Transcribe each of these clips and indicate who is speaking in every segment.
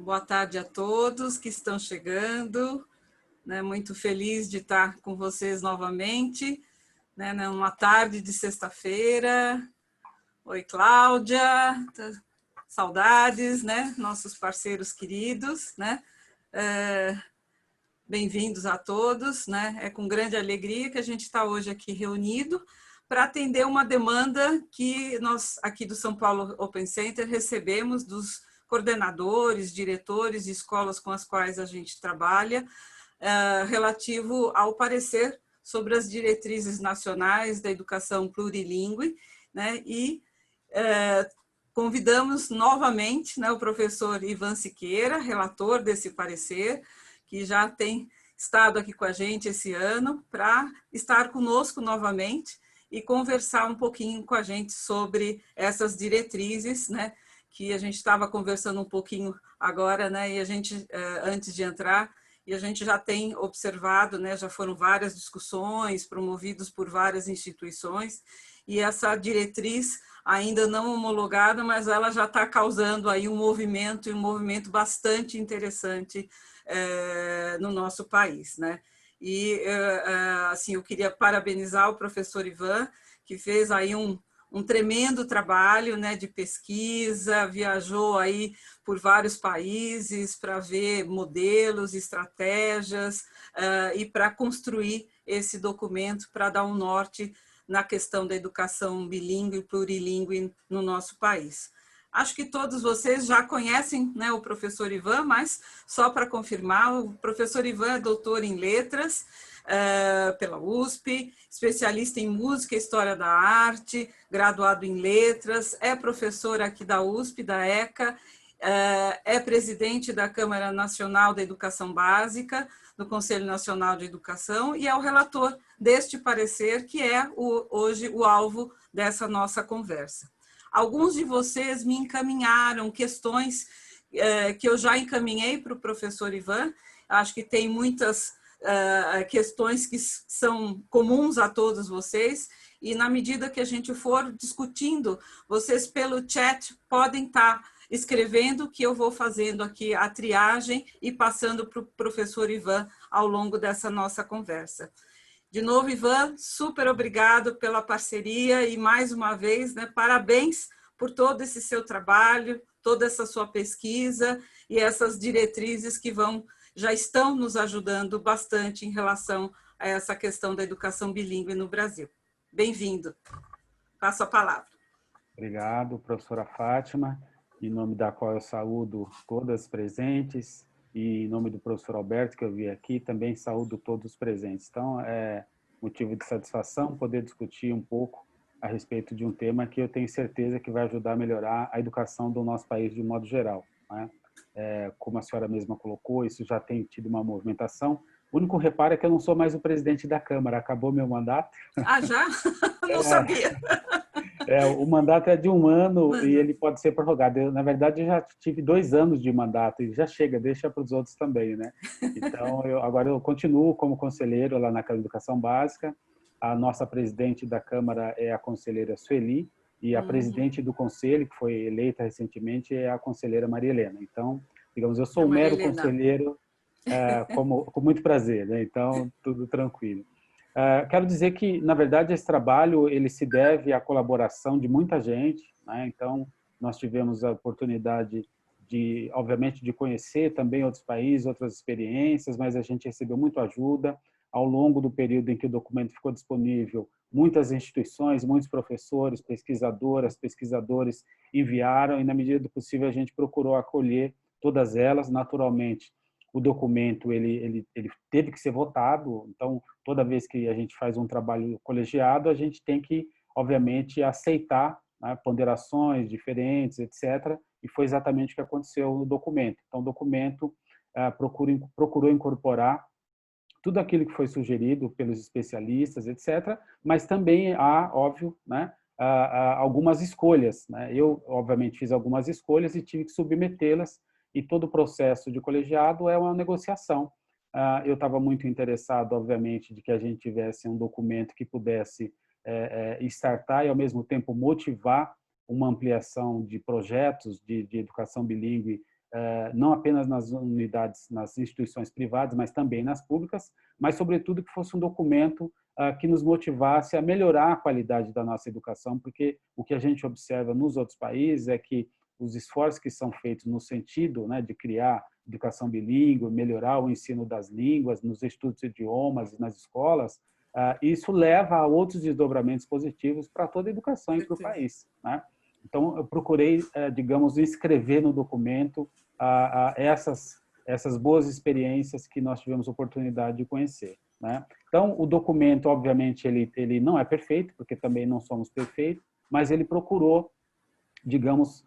Speaker 1: Boa tarde a todos que estão chegando, né? Muito feliz de estar com vocês novamente, né? Numa tarde de sexta-feira. Oi, Cláudia, saudades, né? Nossos parceiros queridos, né? Bem-vindos a todos, né? É com grande alegria que a gente está hoje aqui reunido para atender uma demanda que nós, aqui do São Paulo Open Center, recebemos dos coordenadores, diretores de escolas com as quais a gente trabalha, relativo ao parecer sobre as diretrizes nacionais da educação plurilíngue, né? E convidamos novamente, né, o professor Ivan Siqueira, relator desse parecer, que já tem estado aqui com a gente esse ano, para estar conosco novamente e conversar um pouquinho com a gente sobre essas diretrizes, né, que a gente estava conversando um pouquinho agora, né, e a gente, antes de entrar, e a gente já tem observado, né, já foram várias discussões promovidas por várias instituições, e essa diretriz ainda não homologada, mas ela já está causando aí um movimento bastante interessante no nosso país, né? E assim, eu queria parabenizar o professor Ivan, que fez aí um tremendo trabalho, né, de pesquisa, viajou aí por vários países para ver modelos, estratégias e para construir esse documento para dar um norte na questão da educação bilíngue e plurilíngue no nosso país. Acho que todos vocês já conhecem, né, o professor Ivan, mas só para confirmar, o professor Ivan é doutor em letras pela USP, especialista em música e história da arte, graduado em letras, é professor aqui da USP, da ECA, é presidente da Câmara Nacional da Educação Básica, do Conselho Nacional de Educação, e é o relator deste parecer, que é hoje o alvo dessa nossa conversa. Alguns de vocês me encaminharam questões que eu já encaminhei para o professor Ivan, acho que tem muitas questões que são comuns a todos vocês, e na medida que a gente for discutindo, vocês pelo chat podem estar escrevendo, que eu vou fazendo aqui a triagem e passando para o professor Ivan ao longo dessa nossa conversa. De novo, Ivan, super obrigado pela parceria e, mais uma vez, né, parabéns por todo esse seu trabalho, toda essa sua pesquisa e essas diretrizes que já estão nos ajudando bastante em relação a essa questão da educação bilíngue no Brasil. Bem-vindo. Passo a palavra.
Speaker 2: Obrigado, professora Fátima, em nome da qual eu saúdo todas presentes, e em nome do professor Alberto, que eu vi aqui, também saúdo todos os presentes. Então, é motivo de satisfação poder discutir um pouco a respeito de um tema que eu tenho certeza que vai ajudar a melhorar a educação do nosso país de um modo geral, né? Como a senhora mesma colocou, isso já tem tido uma movimentação. O único reparo é que eu não sou mais o presidente da Câmara, acabou meu mandato.
Speaker 1: Ah, já? Não sabia.
Speaker 2: O mandato é de 1 ano e ele pode ser prorrogado. Eu, na verdade, já tive 2 anos de mandato e já chega, deixa para os outros também, né? Então, agora eu continuo como conselheiro lá na Câmara de Educação Básica. A nossa presidente da Câmara é a conselheira Sueli e a presidente do conselho, que foi eleita recentemente, é a conselheira Maria Helena. Então, digamos, eu sou um mero conselheiro com muito prazer, né? Então, tudo tranquilo. Quero dizer que, na verdade, esse trabalho ele se deve à colaboração de muita gente, né? Então, nós tivemos a oportunidade de, obviamente, de conhecer também outros países, outras experiências, mas a gente recebeu muita ajuda ao longo do período em que o documento ficou disponível. Muitas instituições, muitos professores, pesquisadoras, pesquisadores enviaram e, na medida do possível, a gente procurou acolher todas elas, naturalmente. O documento ele teve que ser votado, então toda vez que a gente faz um trabalho colegiado, a gente tem que, obviamente, aceitar, né, ponderações diferentes, etc. E foi exatamente o que aconteceu no documento. Então, o documento procurou incorporar tudo aquilo que foi sugerido pelos especialistas, etc. Mas também há, óbvio, né, algumas escolhas, né? Eu, obviamente, fiz algumas escolhas e tive que submetê-las, e todo o processo de colegiado é uma negociação. Eu estava muito interessado, obviamente, de que a gente tivesse um documento que pudesse startar e, ao mesmo tempo, motivar uma ampliação de projetos de educação bilíngue não apenas nas unidades, nas instituições privadas, mas também nas públicas, mas, sobretudo, que fosse um documento que nos motivasse a melhorar a qualidade da nossa educação, porque o que a gente observa nos outros países é que os esforços que são feitos no sentido, né, de criar educação bilíngue, melhorar o ensino das línguas nos estudos de idiomas e nas escolas, isso leva a outros desdobramentos positivos para toda a educação e para o país, né? Então, eu procurei, digamos, escrever no documento essas boas experiências que nós tivemos oportunidade de conhecer, né? Então, o documento, obviamente, ele não é perfeito, porque também não somos perfeitos, mas ele procurou, digamos,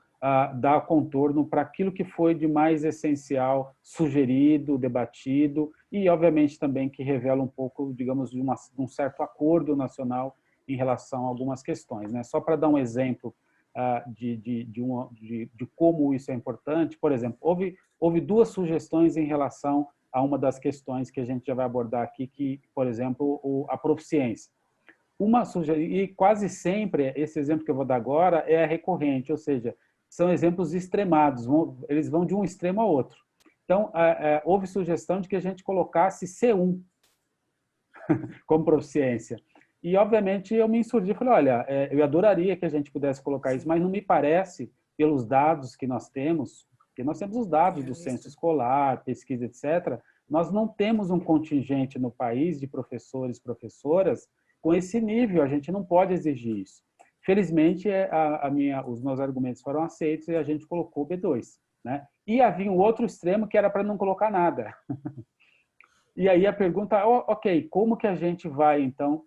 Speaker 2: dar contorno para aquilo que foi de mais essencial, sugerido, debatido, e, obviamente, também que revela um pouco, digamos, de um certo acordo nacional em relação a algumas questões, né? Só para dar um exemplo de como isso é importante, por exemplo, houve duas sugestões em relação a uma das questões que a gente já vai abordar aqui, que, por exemplo, a proficiência. E quase sempre, esse exemplo que eu vou dar agora é recorrente, ou seja, são exemplos extremados, eles vão de um extremo ao outro. Então, houve sugestão de que a gente colocasse C1 como proficiência. E, obviamente, eu me insurgi e falei, olha, eu adoraria que a gente pudesse colocar isso, mas não me parece, pelos dados que nós temos, porque nós temos os dados do censo escolar, pesquisa, etc., nós não temos um contingente no país de professores e professoras com esse nível, a gente não pode exigir isso. Felizmente, os meus argumentos foram aceitos e a gente colocou o B2, né? E havia um outro extremo que era para não colocar nada. E aí a pergunta, ok, como que a gente vai, então,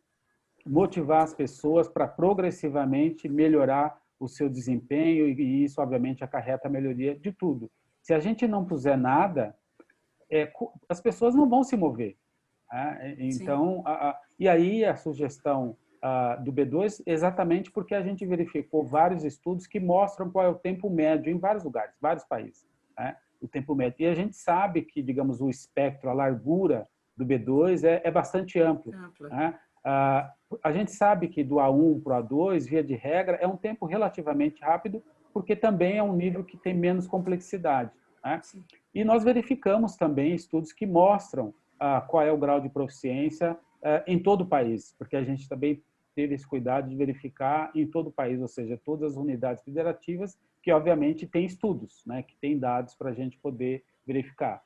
Speaker 2: motivar as pessoas para progressivamente melhorar o seu desempenho, e isso, obviamente, acarreta a melhoria de tudo. Se a gente não puser nada, as pessoas não vão se mover. Né? Então, e aí a sugestão do B2, exatamente porque a gente verificou vários estudos que mostram qual é o tempo médio em vários lugares, vários países, né? O tempo médio. E a gente sabe que, digamos, o espectro, a largura do B2 é bastante amplo. Né? A gente sabe que do A1 para o A2, via de regra, é um tempo relativamente rápido, porque também é um nível que tem menos complexidade. Né? E nós verificamos também estudos que mostram qual é o grau de proficiência em todo o país, porque a gente também teve esse cuidado de verificar em todo o país, ou seja, todas as unidades federativas, que obviamente têm estudos, né, que têm dados para a gente poder verificar.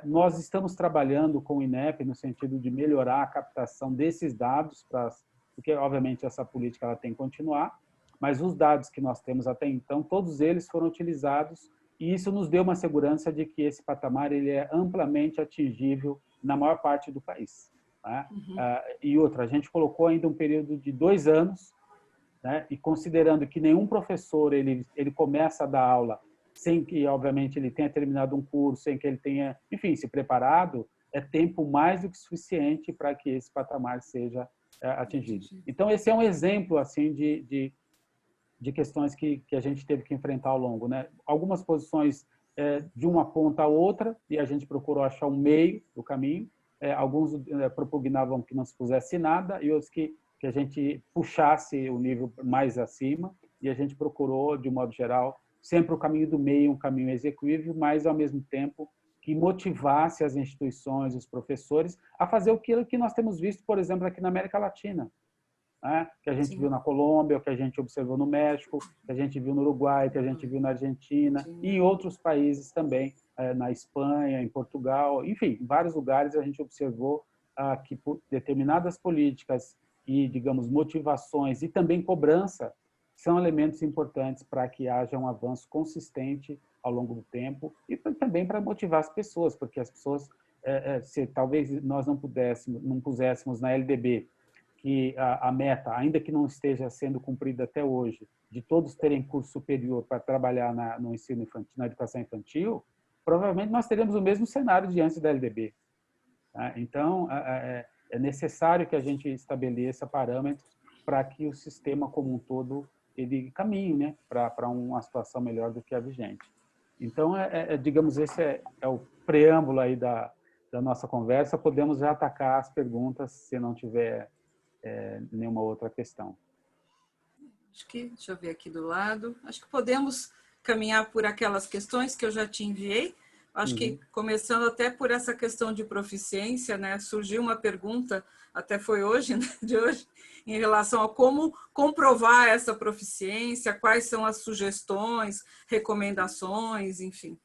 Speaker 2: Nós estamos trabalhando com o INEP no sentido de melhorar a captação desses dados, porque obviamente essa política ela tem que continuar, mas os dados que nós temos até então, todos eles foram utilizados, e isso nos deu uma segurança de que esse patamar ele é amplamente atingível na maior parte do país. Né? E outra, a gente colocou ainda um período de 2 anos, né? E considerando que nenhum professor ele começa a dar aula sem que, obviamente, ele tenha terminado um curso, sem que ele tenha, enfim, se preparado, é tempo mais do que suficiente para que esse patamar seja atingido. Então, esse é um exemplo assim de questões que a gente teve que enfrentar ao longo, né? Algumas posições de uma ponta a outra, e a gente procurou achar um meio do caminho. Alguns propugnavam que não se pusesse nada, e outros que a gente puxasse o nível mais acima, e a gente procurou, de um modo geral, sempre o caminho do meio, um caminho execuível, mas, ao mesmo tempo, que motivasse as instituições, os professores, a fazer aquilo que nós temos visto, por exemplo, aqui na América Latina, né? Que a gente viu na Colômbia, o que a gente observou no México, que a gente viu no Uruguai, que a gente viu na Argentina e em outros países também, na Espanha, em Portugal, enfim, em vários lugares a gente observou que por determinadas políticas e, digamos, motivações e também cobrança são elementos importantes para que haja um avanço consistente ao longo do tempo e também para motivar as pessoas, porque as pessoas, se talvez nós não puséssemos na LDB que a meta, ainda que não esteja sendo cumprida até hoje, de todos terem curso superior para trabalhar no ensino infantil, na educação infantil, provavelmente nós teremos o mesmo cenário diante da LDB. Tá? Então, é necessário que a gente estabeleça parâmetros para que o sistema como um todo ele caminhe, né, para uma situação melhor do que a vigente. Então, digamos, esse é o preâmbulo aí da nossa conversa. Podemos já atacar as perguntas, se não tiver nenhuma outra questão.
Speaker 1: Acho que, deixa eu ver aqui do lado, acho que podemos caminhar por aquelas questões que eu já te enviei. Acho que, começando até por essa questão de proficiência, né, surgiu uma pergunta, até foi hoje, né, de hoje, em relação a como comprovar essa proficiência, quais são as sugestões, recomendações, enfim.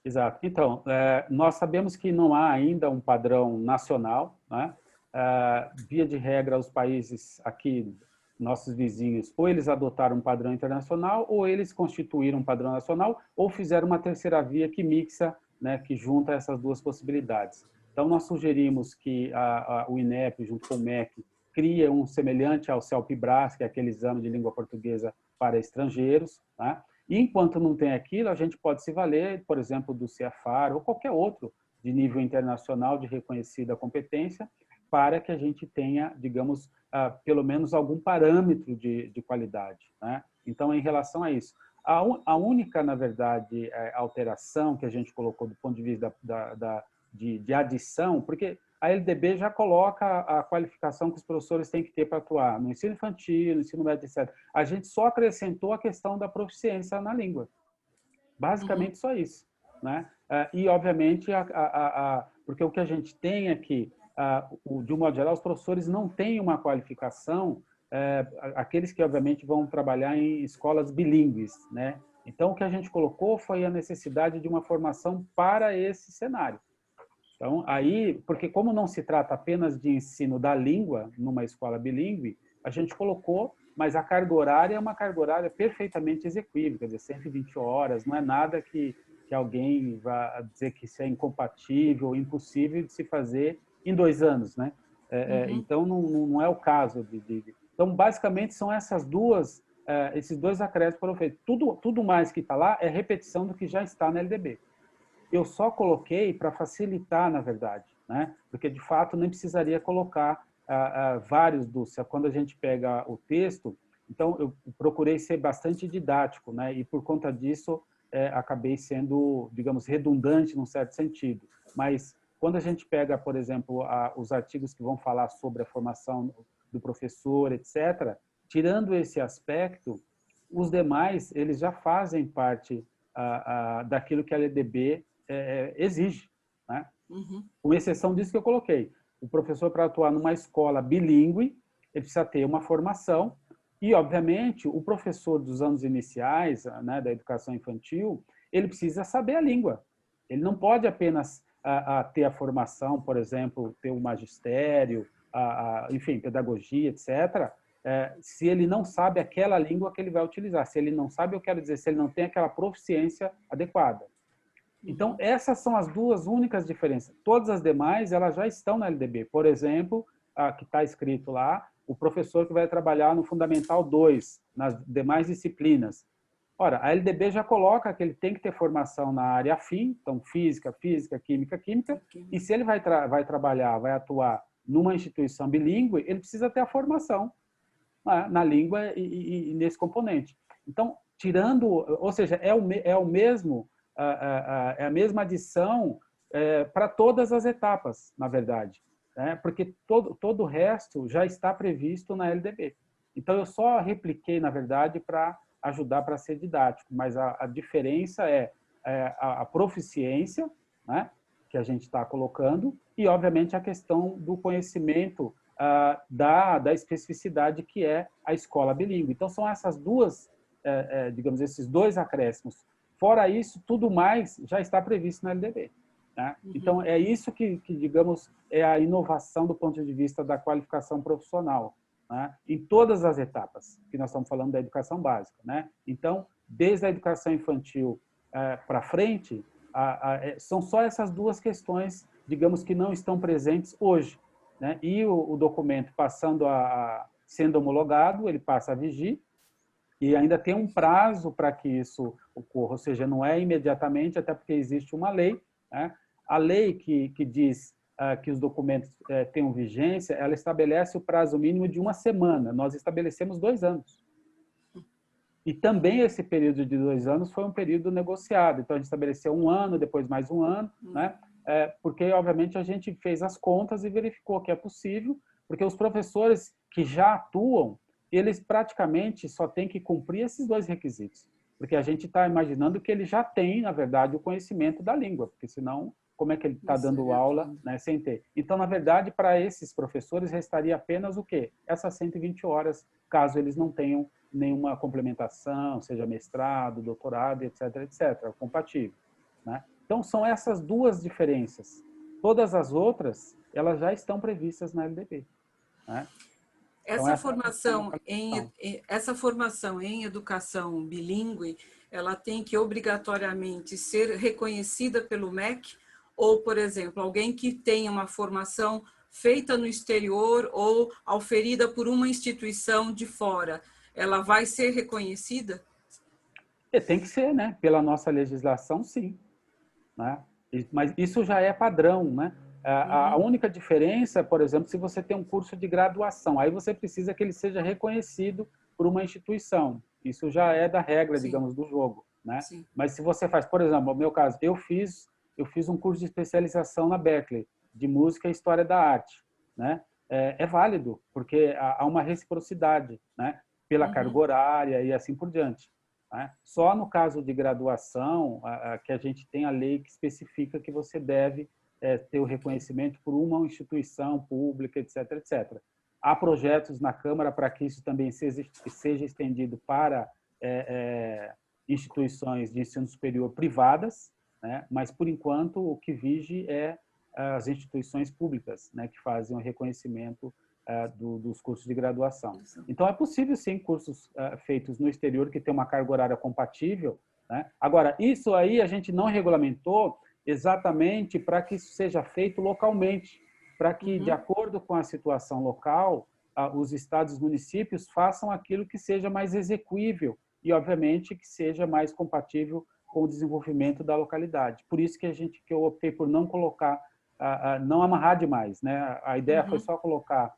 Speaker 2: Exato. Então, nós sabemos que não há ainda um padrão nacional, né? Via de regra, os países aqui, nossos vizinhos, ou eles adotaram um padrão internacional, ou eles constituíram um padrão nacional, ou fizeram uma terceira via que mixa, né, que junta essas duas possibilidades. Então, nós sugerimos que o INEP, junto com o MEC, crie um semelhante ao CELPE-BRAS, que é aquele exame de língua portuguesa para estrangeiros, né? E enquanto não tem aquilo, a gente pode se valer, por exemplo, do CEFAR ou qualquer outro de nível internacional de reconhecida competência, para que a gente tenha, digamos, pelo menos algum parâmetro de qualidade, né? Então, em relação a isso, a única, na verdade, alteração que a gente colocou do ponto de vista de adição, porque a LDB já coloca a qualificação que os professores têm que ter para atuar no ensino infantil, no ensino médio, etc. A gente só acrescentou a questão da proficiência na língua. Basicamente só isso, né? E, obviamente, porque o que a gente tem aqui, de um modo geral, os professores não têm uma qualificação, aqueles que, obviamente, vão trabalhar em escolas bilíngues, né? Então, o que a gente colocou foi a necessidade de uma formação para esse cenário. Então, aí, porque como não se trata apenas de ensino da língua numa escola bilíngue, a gente colocou, mas a carga horária é uma carga horária perfeitamente execuível, quer dizer, 120 horas, não é nada que alguém vá dizer que isso é incompatível, impossível de se fazer em 2 anos, né? Então, não é o caso. Então, basicamente, são esses dois acréscimos foram feitos. Tudo mais que está lá é repetição do que já está na LDB. Eu só coloquei para facilitar, na verdade, né? Porque, de fato, nem precisaria colocar vários quando a gente pega o texto. Então, eu procurei ser bastante didático, né? E, por conta disso, acabei sendo, digamos, redundante num certo sentido. Mas, quando a gente pega, por exemplo, os artigos que vão falar sobre a formação do professor, etc., tirando esse aspecto, os demais, eles já fazem parte daquilo que a LDB exige, né? Com exceção disso que eu coloquei. O professor, para atuar numa escola bilíngue, ele precisa ter uma formação e, obviamente, o professor dos anos iniciais, né, da educação infantil, ele precisa saber a língua. Ele não pode apenas ter a formação, por exemplo, ter o magistério, enfim, pedagogia, etc., se ele não sabe aquela língua que ele vai utilizar. Se ele não sabe, eu quero dizer, se ele não tem aquela proficiência adequada. Então, essas são as duas únicas diferenças. Todas as demais, elas já estão na LDB. Por exemplo, que está escrito lá, o professor que vai trabalhar no Fundamental 2, nas demais disciplinas. Ora, a LDB já coloca que ele tem que ter formação na área afim, então física, química, e se ele vai trabalhar, vai atuar numa instituição bilíngue, ele precisa ter a formação na língua e nesse componente. Então, tirando, ou seja, é a mesma adição para todas as etapas, na verdade, né? Porque todo o resto já está previsto na LDB. Então, eu só repliquei, na verdade, para ajudar para ser didático, mas a diferença é a proficiência, né, que a gente está colocando, e, obviamente, a questão do conhecimento da especificidade que é a escola bilíngue. Então, são essas duas, digamos, esses dois acréscimos. Fora isso, tudo mais já está previsto na LDB. Né? Então, é isso que, digamos, é a inovação do ponto de vista da qualificação profissional, né? Em todas as etapas, que nós estamos falando da educação básica. Né? Então, desde a educação infantil para frente, são só essas duas questões, digamos, que não estão presentes hoje. Né? E o documento passando sendo homologado, ele passa a vigir, e ainda tem um prazo para que isso ocorra, ou seja, não é imediatamente, até porque existe uma lei, né? A lei que diz que os documentos tenham vigência, ela estabelece o prazo mínimo de 1 semana, nós estabelecemos 2 anos. E também esse período de 2 anos foi um período negociado, então a gente estabeleceu 1 ano, depois mais 1 ano, né? Porque, obviamente, a gente fez as contas e verificou que é possível, porque os professores que já atuam, eles praticamente só têm que cumprir esses 2 requisitos. porque a gente está imaginando que ele já tem, na verdade, o conhecimento da língua, porque senão, como é que ele está dando aula, né, sem ter? Então, na verdade, para esses professores, restaria apenas o quê? Essas 120 horas, caso eles não tenham nenhuma complementação, seja mestrado, doutorado, etc., etc., compatível, né? Então, são essas duas diferenças. Todas as outras, elas já estão previstas na LDB, né? Então,
Speaker 1: essa formação em educação bilíngue, ela tem que obrigatoriamente ser reconhecida pelo MEC, ou, por exemplo, alguém que tenha uma formação feita no exterior ou auferida por uma instituição de fora, ela vai ser reconhecida?
Speaker 2: Tem que ser, né? Pela nossa legislação, sim, né? Mas isso já é padrão, né? A única diferença, por exemplo, se você tem um curso de graduação, aí você precisa que ele seja reconhecido por uma instituição. Isso já é da regra, sim, digamos, do jogo, né? Sim. Mas se você faz, por exemplo, no meu caso, eu fiz um curso de especialização na Berkeley, de música e história da arte, né? É válido, porque há uma reciprocidade, né? Pela carga horária e assim por diante. Né? Só no caso de graduação que a gente tem a lei que especifica que você deve ter o reconhecimento por uma instituição pública, etc., etc. Há projetos na Câmara para que isso também seja estendido para instituições de ensino superior privadas, né? Mas, por enquanto, o que vige é as instituições públicas, né? Que fazem o reconhecimento dos cursos de graduação. Então, é possível, sim, cursos feitos no exterior que têm uma carga horária compatível, né? Agora, isso aí a gente não regulamentou exatamente para que isso seja feito localmente, para que, de acordo com a situação local, os estados e municípios façam aquilo que seja mais exequível e, obviamente, que seja mais compatível com o desenvolvimento da localidade. Por isso que eu optei por não colocar, não amarrar demais, né? A ideia foi só colocar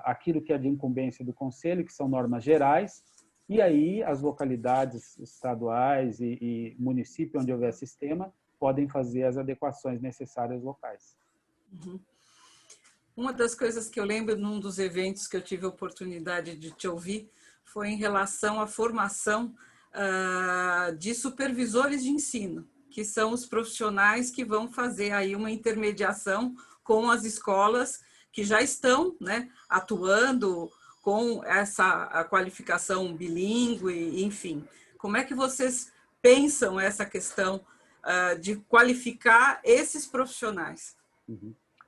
Speaker 2: aquilo que é de incumbência do Conselho, que são normas gerais, e aí as localidades estaduais e município onde houver sistema podem fazer as adequações necessárias locais.
Speaker 1: Uma das coisas que eu lembro num dos eventos que eu tive a oportunidade de te ouvir foi em relação à formação de supervisores de ensino, que são os profissionais que vão fazer aí uma intermediação com as escolas que já estão, né, atuando com a qualificação bilíngue, enfim. Como é que vocês pensam essa questão de qualificar esses profissionais?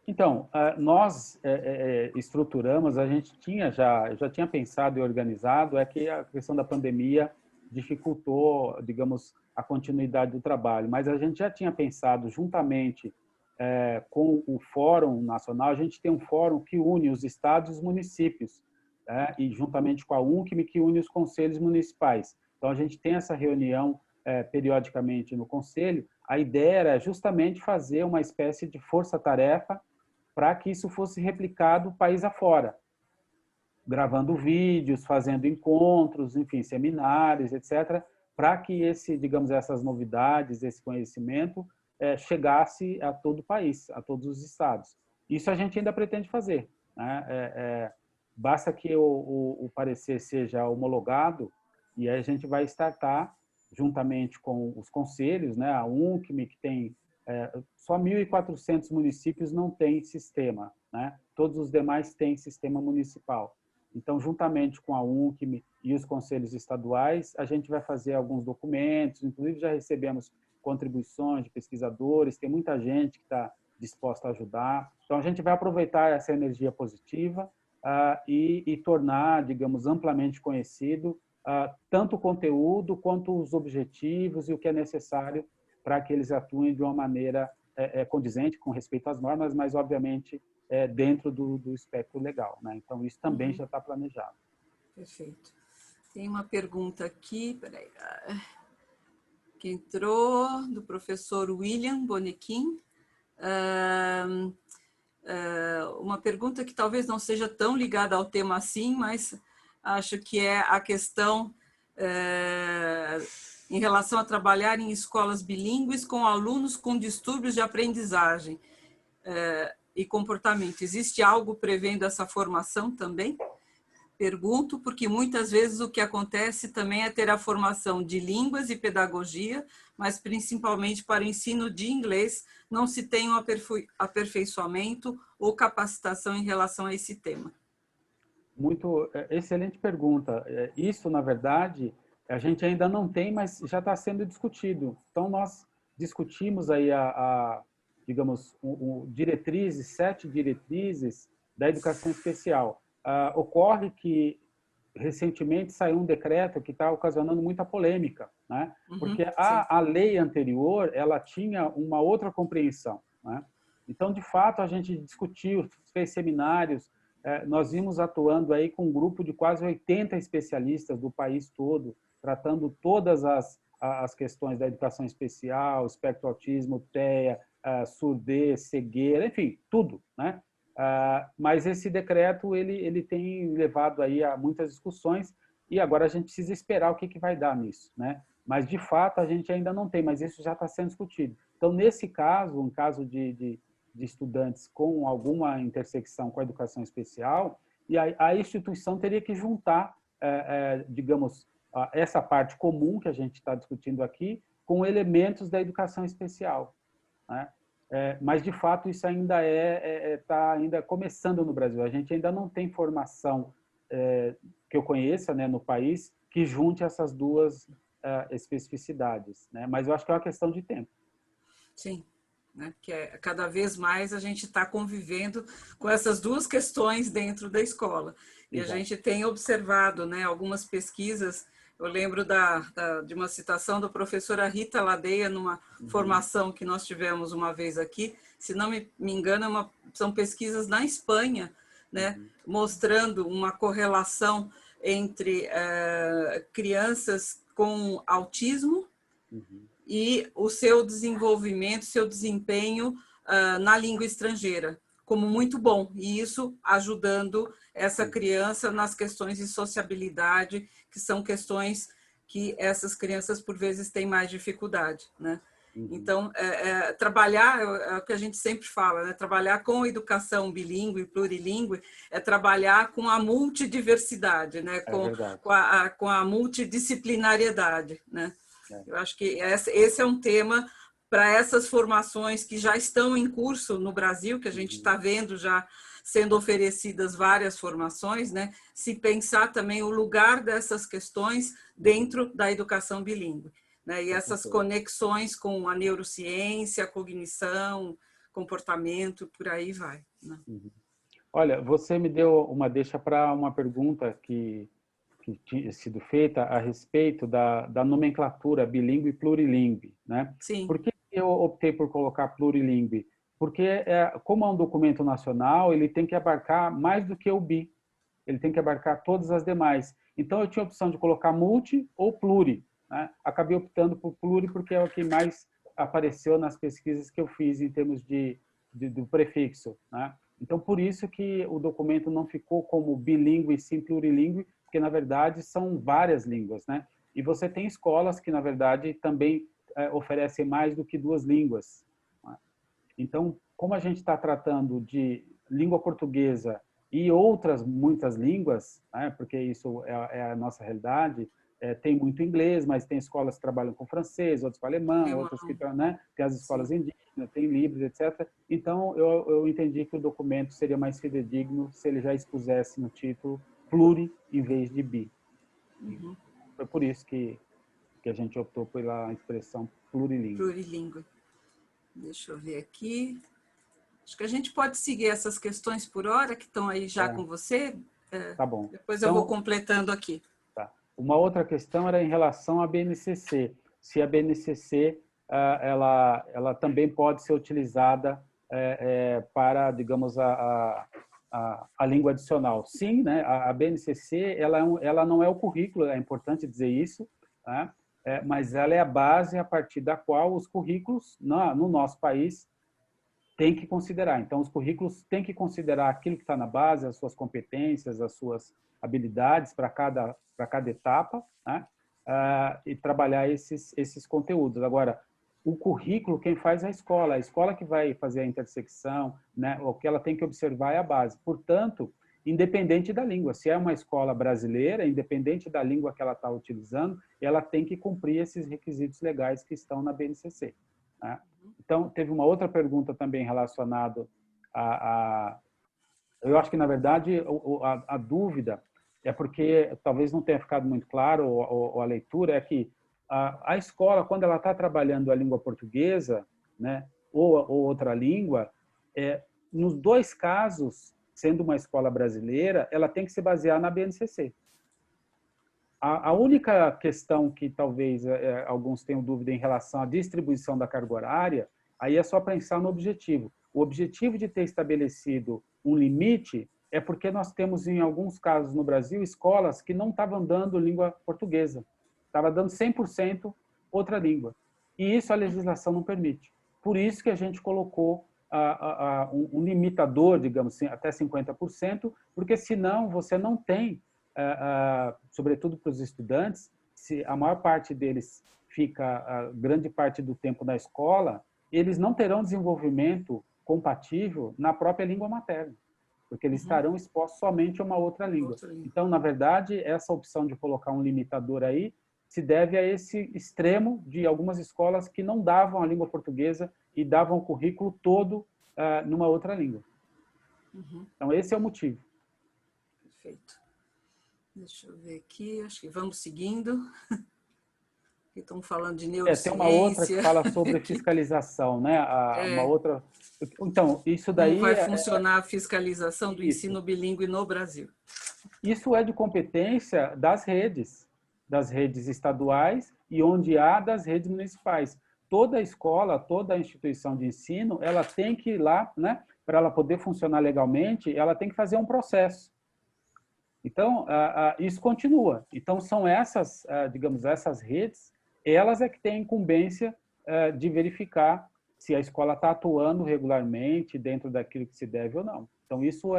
Speaker 2: Então, nós estruturamos, a gente já tinha pensado e organizado, que a questão da pandemia dificultou, digamos, a continuidade do trabalho, mas a gente já tinha pensado juntamente com o Fórum Nacional, a gente tem um fórum que une os estados e os municípios, e juntamente com a UNCM, que une os conselhos municipais. Então, a gente tem essa reunião periodicamente no conselho. A ideia era justamente fazer uma espécie de força-tarefa para que isso fosse replicado país afora, gravando vídeos, fazendo encontros, enfim, seminários, etc., para que essas novidades, esse conhecimento chegasse a todo o país, a todos os estados. Isso a gente ainda pretende fazer, né? Basta que o parecer seja homologado e aí a gente vai startar juntamente com os conselhos, né? A UNCM, que tem só 1.400 municípios não tem sistema, né? Todos os demais têm sistema municipal. Então, juntamente com a UNCM e os conselhos estaduais, a gente vai fazer alguns documentos, inclusive já recebemos contribuições de pesquisadores, tem muita gente que está disposta a ajudar. Então, a gente vai aproveitar essa energia positiva e tornar, digamos, amplamente conhecido tanto o conteúdo quanto os objetivos e o que é necessário para que eles atuem de uma maneira condizente com respeito às normas, mas, obviamente, dentro do espectro legal, né? Então, isso também já está planejado.
Speaker 1: Perfeito. Tem uma pergunta aqui, peraí, que entrou do professor William Bonequim. Uma pergunta que talvez não seja tão ligada ao tema assim, mas acho que é a questão em relação a trabalhar em escolas bilíngues com alunos com distúrbios de aprendizagem e comportamento. Existe algo prevendo essa formação também? Pergunto porque muitas vezes o que acontece também é ter a formação de línguas e pedagogia, mas principalmente para o ensino de inglês não se tem um aperfeiçoamento ou capacitação em relação a esse tema.
Speaker 2: Muito excelente pergunta. Isso, na verdade, a gente ainda não tem, mas já está sendo discutido. Então, nós discutimos aí digamos, diretrizes, 7 diretrizes da educação especial. Ocorre que recentemente saiu um decreto que está ocasionando muita polêmica, né? Porque a lei anterior ela tinha uma outra compreensão, né? Então, de fato, a gente discutiu, fez seminários, nós vimos atuando aí com um grupo de quase 80 especialistas do país todo, tratando todas as questões da educação especial, espectro autismo, TEA, surdez, cegueira, enfim, tudo, né? Mas esse decreto ele tem levado aí a muitas discussões e agora a gente precisa esperar o que vai dar nisso, né? Mas de fato a gente ainda não tem, mas isso já está sendo discutido. Então nesse caso, um caso de estudantes com alguma intersecção com a educação especial, e a instituição teria que juntar, digamos, essa parte comum que a gente está discutindo aqui com elementos da educação especial, né? Mas de fato isso ainda está ainda começando no Brasil. A gente ainda não tem formação que eu conheça, né, no país que junte essas duas especificidades, né? Mas eu acho que é uma questão de tempo.
Speaker 1: Sim, né? Que cada vez mais a gente está convivendo com essas duas questões dentro da escola. E Exato. A gente tem observado, né, algumas pesquisas. Eu lembro de uma citação da professora Rita Ladeia, numa formação que nós tivemos uma vez aqui, se não me engano, são pesquisas na Espanha, né, mostrando uma correlação entre crianças com autismo e o seu desenvolvimento, seu desempenho na língua estrangeira, como muito bom, e isso ajudando essa criança nas questões de sociabilidade, que são questões que essas crianças, por vezes, têm mais dificuldade, né? Então, trabalhar, é o que a gente sempre fala, né? Trabalhar com educação bilíngue, plurilíngue, é trabalhar com a multidiversidade, né? Com a multidisciplinariedade, né? Eu acho que esse é um tema para essas formações que já estão em curso no Brasil, que a gente está vendo já sendo oferecidas várias formações, né? Se pensar também o lugar dessas questões dentro da educação bilíngue, né? E essas conexões com a neurociência, a cognição, comportamento, por aí vai, né?
Speaker 2: Olha, você me deu uma deixa para uma pergunta que tinha sido feita a respeito da nomenclatura bilíngue e plurilíngue, né?
Speaker 1: Sim.
Speaker 2: Por que eu optei por colocar plurilíngue? Porque, como é um documento nacional, ele tem que abarcar mais do que o bi, ele tem que abarcar todas as demais. Então, eu tinha a opção de colocar multi ou pluri, né? Acabei optando por pluri porque é o que mais apareceu nas pesquisas que eu fiz em termos do prefixo, né? Então, por isso que o documento não ficou como bilíngue e sim plurilíngue, porque, na verdade, são várias línguas, né? E você tem escolas que, na verdade, também oferecem mais do que 2 línguas. Né? Então, como a gente está tratando de língua portuguesa e outras muitas línguas, né? Porque isso é a nossa realidade, tem muito inglês, mas tem escolas que trabalham com francês, outras com alemão, outras que, né? Tem as escolas indígenas, tem livros, etc. Então, eu entendi que o documento seria mais fidedigno se ele já expusesse no título pluri em vez de bi. Foi por isso que a gente optou pela expressão plurilíngue.
Speaker 1: Plurilíngue. Deixa eu ver aqui. Acho que a gente pode seguir essas questões por hora que estão aí já com você.
Speaker 2: Tá bom.
Speaker 1: Depois eu vou completando aqui.
Speaker 2: Tá. Uma outra questão era em relação à BNCC. Se a BNCC ela também pode ser utilizada para, digamos, a língua adicional. Sim, né? A BNCC ela não é o currículo, é importante dizer isso, tá? Mas ela é a base a partir da qual os currículos no nosso país têm que considerar. Então, os currículos têm que considerar aquilo que está na base, as suas competências, as suas habilidades para cada etapa, né? E trabalhar esses conteúdos. Agora, o currículo, quem faz é a escola que vai fazer a intersecção, né? O que ela tem que observar é a base. Portanto, independente da língua. Se é uma escola brasileira, independente da língua que ela está utilizando, ela tem que cumprir esses requisitos legais que estão na BNCC. Né? Então, teve uma outra pergunta também relacionada a eu acho que, na verdade, a dúvida é porque talvez não tenha ficado muito claro a leitura, é que a escola, quando ela está trabalhando a língua portuguesa, né, ou outra língua, nos dois casos, sendo uma escola brasileira, ela tem que se basear na BNCC. A única questão que talvez alguns tenham dúvida em relação à distribuição da carga horária, aí é só pensar no objetivo. O objetivo de ter estabelecido um limite é porque nós temos, em alguns casos no Brasil, escolas que não estavam dando língua portuguesa. Estava dando 100% outra língua. E isso a legislação não permite. Por isso que a gente colocou um limitador, digamos assim, até 50%, porque senão você não tem, sobretudo para os estudantes, se a maior parte deles fica grande parte do tempo na escola, eles não terão desenvolvimento compatível na própria língua materna, porque eles estarão expostos somente a uma outra língua. Então, na verdade, essa opção de colocar um limitador aí se deve a esse extremo de algumas escolas que não davam a língua portuguesa e davam o currículo todo numa outra língua. Então, esse é o motivo.
Speaker 1: Perfeito. Deixa eu ver aqui, acho que vamos seguindo. Estão falando de neurociência.
Speaker 2: Tem uma outra que fala sobre fiscalização, né? Uma outra. Então, isso daí.
Speaker 1: Como vai funcionar a fiscalização do ensino bilíngue no Brasil?
Speaker 2: Isso é de competência das redes estaduais e onde há das redes municipais. Toda escola, toda instituição de ensino, ela tem que ir lá, né? Para ela poder funcionar legalmente, ela tem que fazer um processo. Então, isso continua. Então, são essas, digamos, essas redes, elas é que têm incumbência de verificar se a escola está atuando regularmente dentro daquilo que se deve ou não. Então, isso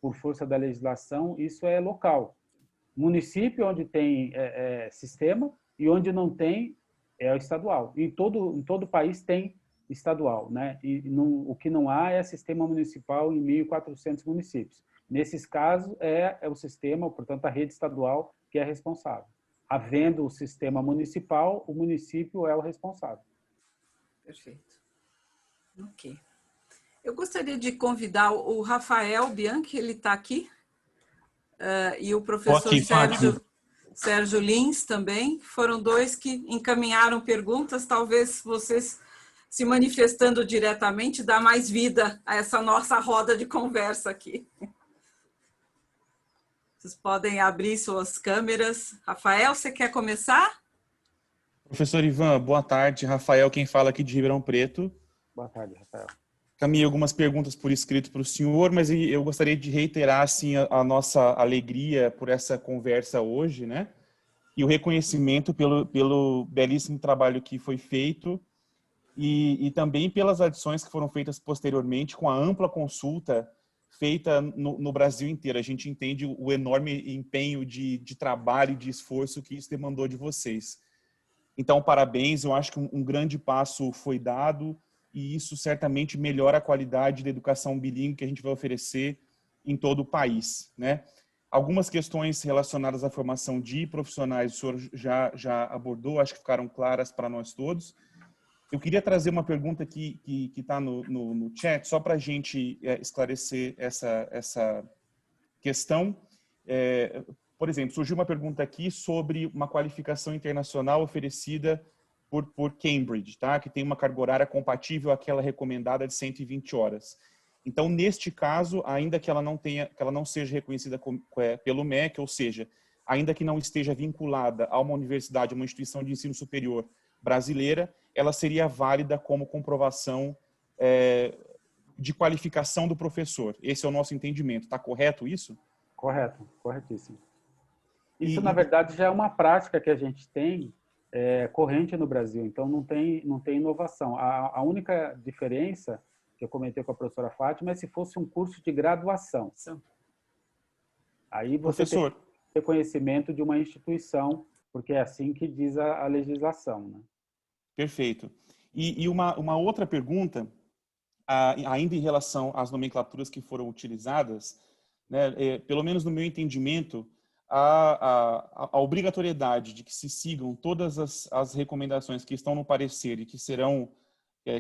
Speaker 2: por força da legislação, isso é local. Município onde tem sistema e onde não tem é o estadual. Em todo o país tem estadual, né? E o que não há é sistema municipal em 1.400 municípios. Nesses casos, é o sistema, portanto, a rede estadual que é responsável. Havendo o sistema municipal, o município é o responsável.
Speaker 1: Perfeito. Ok. Eu gostaria de convidar o Rafael Bianchi, ele está aqui, e o professor Sérgio Lins também. Foram dois que encaminharam perguntas, talvez vocês se manifestando diretamente dá mais vida a essa nossa roda de conversa aqui. Vocês podem abrir suas câmeras. Rafael, você quer começar?
Speaker 3: Professor Ivan, boa tarde. Rafael, quem fala aqui de Ribeirão Preto.
Speaker 2: Boa tarde, Rafael.
Speaker 3: Caminhei algumas perguntas por escrito para o senhor, mas eu gostaria de reiterar assim, a nossa alegria por essa conversa hoje, né? E o reconhecimento pelo belíssimo trabalho que foi feito e também pelas adições que foram feitas posteriormente com a ampla consulta feita no Brasil inteiro. A gente entende o enorme empenho de trabalho e de esforço que isso demandou de vocês. Então, parabéns. Eu acho que um grande passo foi dado e isso certamente melhora a qualidade da educação bilíngue que a gente vai oferecer em todo o país, né? Algumas questões relacionadas à formação de profissionais o senhor já abordou, acho que ficaram claras para nós todos. Eu queria trazer uma pergunta que está no chat, só para a gente esclarecer essa questão. Por exemplo, surgiu uma pergunta aqui sobre uma qualificação internacional oferecida por Cambridge, tá? Que tem uma carga horária compatível àquela recomendada de 120 horas. Então, neste caso, ainda que ela não seja reconhecida pelo MEC, ou seja, ainda que não esteja vinculada a uma universidade, uma instituição de ensino superior brasileira, ela seria válida como comprovação de qualificação do professor. Esse é o nosso entendimento. Está correto isso?
Speaker 2: Correto, corretíssimo. Isso, na verdade, já é uma prática que a gente tem corrente no Brasil, então não tem inovação. A única diferença que eu comentei com a professora Fátima é se fosse um curso de graduação. Aí você tem reconhecimento de uma instituição, porque é assim que diz a legislação, né?
Speaker 3: Perfeito. E uma outra pergunta, ainda em relação às nomenclaturas que foram utilizadas, né, pelo menos no meu entendimento, a obrigatoriedade de que se sigam todas as recomendações que estão no parecer e que serão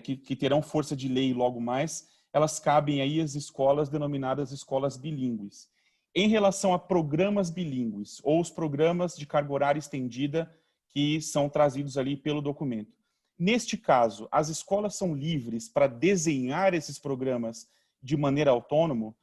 Speaker 3: que terão força de lei logo mais, elas cabem aí às escolas denominadas escolas bilíngues. Em relação a programas bilíngues ou os programas de carga horária estendida que são trazidos ali pelo documento. Neste caso, as escolas são livres para desenhar esses programas de maneira autônoma,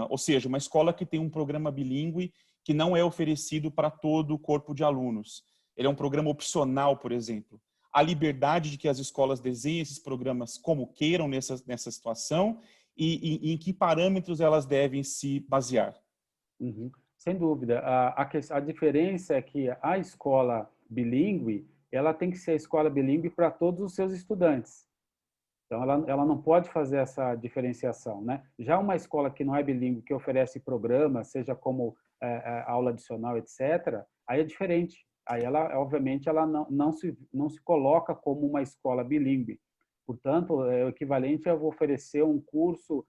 Speaker 3: ou seja, uma escola que tem um programa bilíngue que não é oferecido para todo o corpo de alunos. Ele é um programa opcional, por exemplo. A liberdade de que as escolas desenhem esses programas como queiram nessa situação e em que parâmetros elas devem se basear.
Speaker 2: Uhum. Sem dúvida. A diferença é que a escola bilíngue, ela tem que ser a escola bilíngue para todos os seus estudantes. Então, ela não pode fazer essa diferenciação, né? Já uma escola que não é bilíngue, que oferece programas, seja como aula adicional, etc., aí é diferente. Aí, obviamente, ela não se coloca como uma escola bilíngue. Portanto, é o equivalente a eu vou oferecer um curso,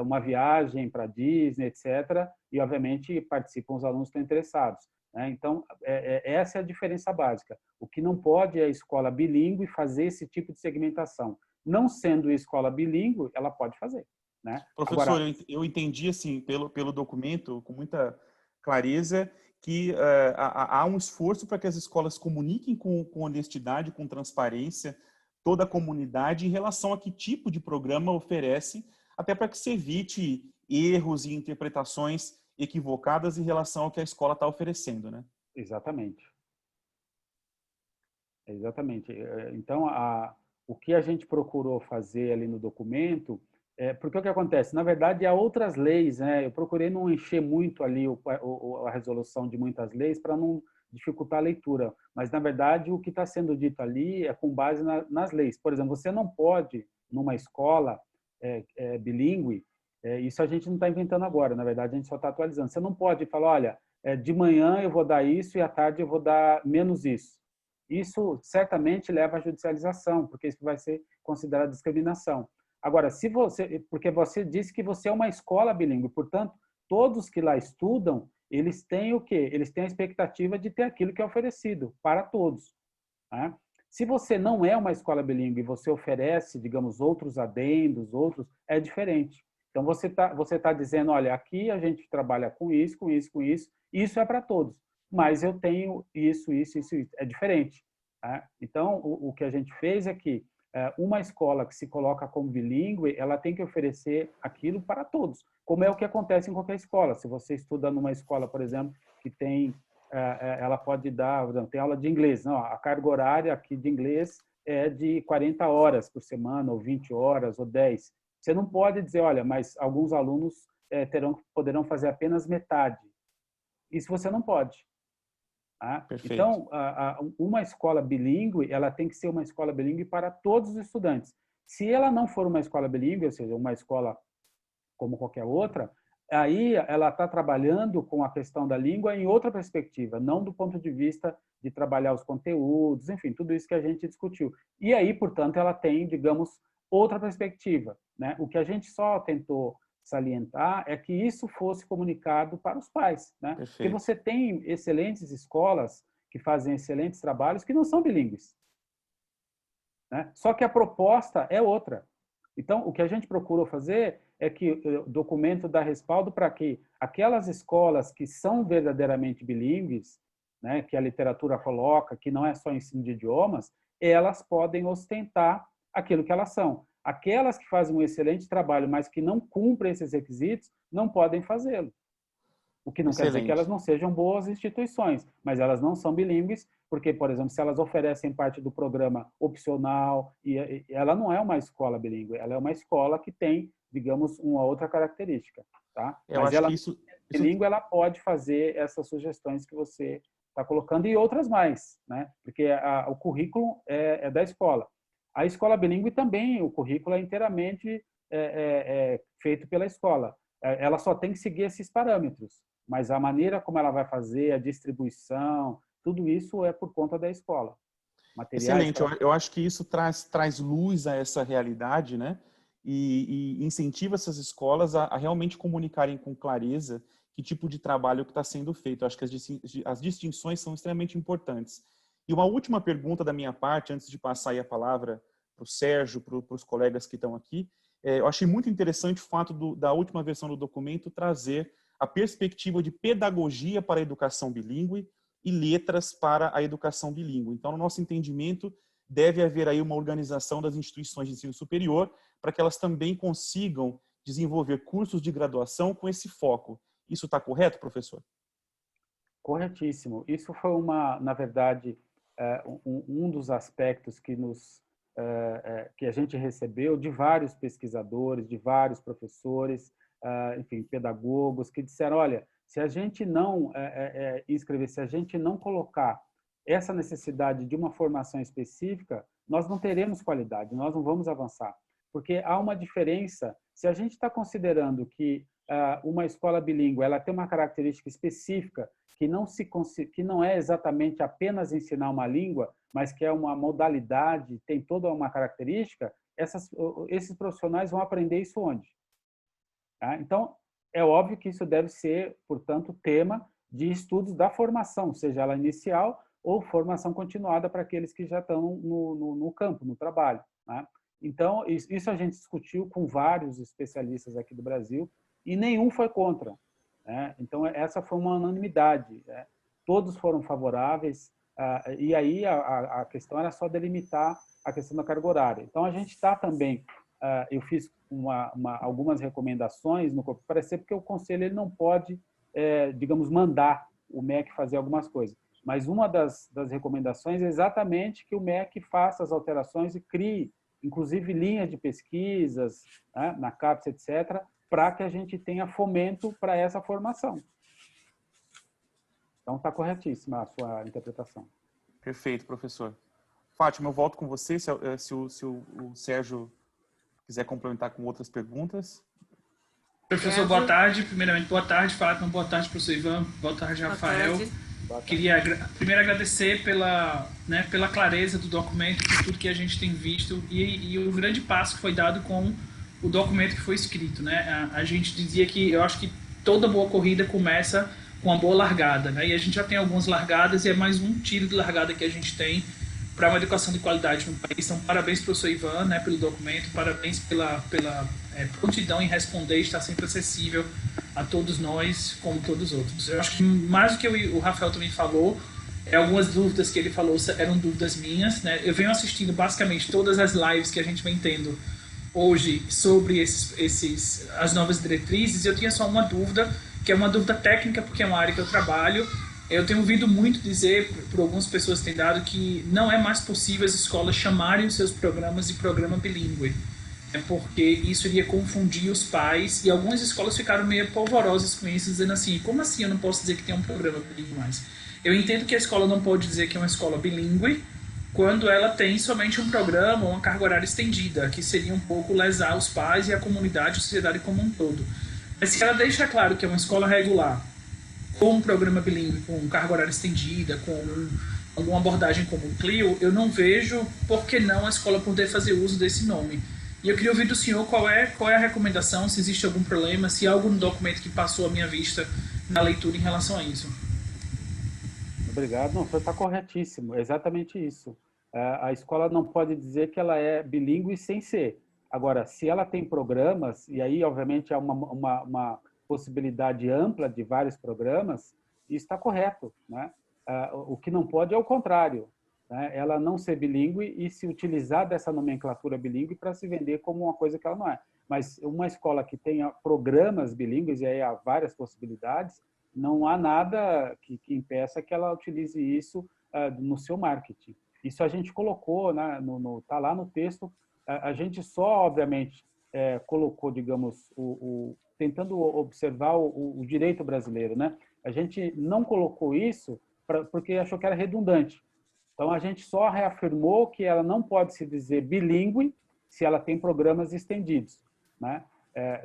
Speaker 2: uma viagem para Disney, etc., e, obviamente, participam os alunos que estão interessados, né? Então, essa é a diferença básica. O que não pode é a escola bilíngue fazer esse tipo de segmentação. Não sendo escola bilíngue, ela pode fazer, né?
Speaker 3: Professor, eu entendi assim pelo documento com muita clareza que há um esforço para que as escolas comuniquem com honestidade, com transparência, toda a comunidade em relação a que tipo de programa oferece, até para que se evite erros e interpretações equivocadas em relação ao que a escola está oferecendo, né?
Speaker 2: Exatamente. Exatamente. Então, o que a gente procurou fazer ali no documento, porque o que acontece? Na verdade, há outras leis, né? Eu procurei não encher muito ali a resolução de muitas leis para não dificultar a leitura, mas, na verdade, o que está sendo dito ali é com base nas leis. Por exemplo, você não pode, numa escola bilíngue, isso a gente não está inventando agora, na verdade, a gente só está atualizando. Você não pode falar, olha, de manhã eu vou dar isso e à tarde eu vou dar menos isso. Isso certamente leva à judicialização, porque isso vai ser considerado discriminação. Agora, porque você disse que você é uma escola bilíngue, portanto, todos que lá estudam, eles têm o quê? Eles têm a expectativa de ter aquilo que é oferecido para todos, né? Se você não é uma escola bilíngue e você oferece, digamos, outros adendos, é diferente. Então, você tá dizendo, olha, aqui a gente trabalha com isso, com isso, com isso, isso é para todos, mas eu tenho isso, isso, isso, isso. É diferente, tá? Então, o que a gente fez é que uma escola que se coloca como bilíngue, ela tem que oferecer aquilo para todos, como é o que acontece em qualquer escola. Se você estuda numa escola, por exemplo, que tem ela pode dar, tem aula de inglês, não, a carga horária aqui de inglês é de 40 horas por semana, ou 20 horas, ou 10. Você não pode dizer, olha, mas alguns alunos poderão fazer apenas metade. Isso você não pode. Tá? Então, uma escola bilíngue, ela tem que ser uma escola bilíngue para todos os estudantes. Se ela não for uma escola bilíngue, ou seja, uma escola como qualquer outra, aí ela está trabalhando com a questão da língua em outra perspectiva, não do ponto de vista de trabalhar os conteúdos, enfim, tudo isso que a gente discutiu. E aí, portanto, ela tem, digamos, outra perspectiva, né? O que a gente só tentou salientar é que isso fosse comunicado para os pais, né? Porque você tem excelentes escolas que fazem excelentes trabalhos que não são bilíngues, né? Só que a proposta é outra. Então, o que a gente procurou fazer é que o documento dá respaldo para que aquelas escolas que são verdadeiramente bilíngues, né, que a literatura coloca, que não é só ensino de idiomas, elas podem ostentar aquilo que elas são. Aquelas que fazem um excelente trabalho, mas que não cumprem esses requisitos, não podem fazê-lo. O que não quer dizer que elas não sejam boas instituições, mas elas não são bilíngues, porque, por exemplo, se elas oferecem parte do programa opcional, e ela não é uma escola bilíngue, ela é uma escola que tem, digamos, uma outra característica, tá? Mas ela, bilíngue, ela pode fazer essas sugestões que você está colocando e outras mais, né? Porque o currículo é da escola. A escola bilíngue também, o currículo é inteiramente feito pela escola. Ela só tem que seguir esses parâmetros, mas a maneira como ela vai fazer, a distribuição, tudo isso é por conta da escola.
Speaker 3: Excelente, eu acho que isso traz luz a essa realidade, né? e incentiva essas escolas a realmente comunicarem com clareza que tipo de trabalho que está sendo feito. Eu acho que as distinções são extremamente importantes. E uma última pergunta da minha parte, antes de passar aí a palavra para o Sérgio, para os colegas que estão aqui. Eu achei muito interessante o fato da última versão do documento trazer a perspectiva de pedagogia para a educação bilíngue e letras para a educação bilíngue. Então, no nosso entendimento, deve haver aí uma organização das instituições de ensino superior para que elas também consigam desenvolver cursos de graduação com esse foco. Isso está correto, professor?
Speaker 2: Corretíssimo. Isso foi na verdade, um dos aspectos que a gente recebeu de vários pesquisadores, de vários professores, enfim, pedagogos, que disseram, olha, se a gente não inscrever, se a gente não colocar essa necessidade de uma formação específica, nós não teremos qualidade, nós não vamos avançar. Porque há uma diferença, se a gente está considerando que uma escola bilíngue ela tem uma característica específica que não é exatamente apenas ensinar uma língua, mas que é uma modalidade, tem toda uma característica, esses profissionais vão aprender isso onde? Tá? Então, é óbvio que isso deve ser, portanto, tema de estudos da formação, seja ela inicial ou formação continuada para aqueles que já estão no campo, no trabalho. Né? Então, isso a gente discutiu com vários especialistas aqui do Brasil e nenhum foi contra. Né? Então, essa foi uma unanimidade. Né? Todos foram favoráveis e aí a questão era só delimitar a questão da carga horária. Então, a gente está também, eu fiz algumas recomendações no corpo de parecer, porque o conselho ele não pode, digamos, mandar o MEC fazer algumas coisas. Mas uma das recomendações é exatamente que o MEC faça as alterações e crie, inclusive, linhas de pesquisas, né, na CAPES, etc., para que a gente tenha fomento para essa formação. Então, está corretíssima a sua interpretação.
Speaker 3: Perfeito, professor. Fátima, eu volto com você, se o Sérgio quiser complementar com outras perguntas.
Speaker 4: Professor, boa tarde. Primeiramente, boa tarde, Fátima. Boa tarde, professor Ivan. Boa tarde, Rafael.
Speaker 2: Boa tarde.
Speaker 4: Queria primeiro agradecer pela clareza do documento, por tudo que a gente tem visto e o grande passo que foi dado com o documento que foi escrito. Né? A gente dizia que eu acho que toda boa corrida começa com uma boa largada. Né? E a gente já tem algumas largadas e é mais um tiro de largada que a gente tem para uma educação de qualidade no país. Então, parabéns, professor Ivan, né, pelo documento, parabéns pela prontidão em responder, estar sempre acessível a todos nós, como todos os outros. Eu acho que mais do que o Rafael também falou, algumas dúvidas que ele falou eram dúvidas minhas. Né? Eu venho assistindo basicamente todas as lives que a gente vem tendo hoje sobre as novas diretrizes, e eu tinha só uma dúvida, que é uma dúvida técnica, porque é uma área que eu trabalho. Eu tenho ouvido muito dizer, por algumas pessoas que têm dado, que não é mais possível as escolas chamarem os seus programas de programa bilíngue, porque isso iria confundir os pais, e algumas escolas ficaram meio polvorosas com isso, dizendo assim, como assim eu não posso dizer que tem um programa bilíngue mais? Eu entendo que a escola não pode dizer que é uma escola bilíngue quando ela tem somente um programa ou uma carga horária estendida, que seria um pouco lesar os pais e a comunidade, a sociedade como um todo. Mas se ela deixa claro que é uma escola regular, com um programa bilíngue, com carga horária estendida, com alguma abordagem como o CLIO, eu não vejo por que não a escola poder fazer uso desse nome. E eu queria ouvir do senhor qual é a recomendação, se existe algum problema, se há algum documento que passou à minha vista na leitura em relação a isso.
Speaker 2: Obrigado. Não, está corretíssimo. É exatamente isso. A escola não pode dizer que ela é bilíngue sem ser. Agora, se ela tem programas, e aí, obviamente, há uma possibilidade ampla de vários programas, isso está correto. Né? O que não pode é o contrário. Né? Ela não ser bilíngue e se utilizar dessa nomenclatura bilíngue para se vender como uma coisa que ela não é. Mas uma escola que tenha programas bilíngues, e aí há várias possibilidades, não há nada que impeça que ela utilize isso no seu marketing. Isso a gente colocou, né, tá lá no texto. A gente só, obviamente, colocou, digamos, tentando observar o direito brasileiro, né? A gente não colocou isso porque achou que era redundante. Então, a gente só reafirmou que ela não pode se dizer bilíngue se ela tem programas estendidos, né?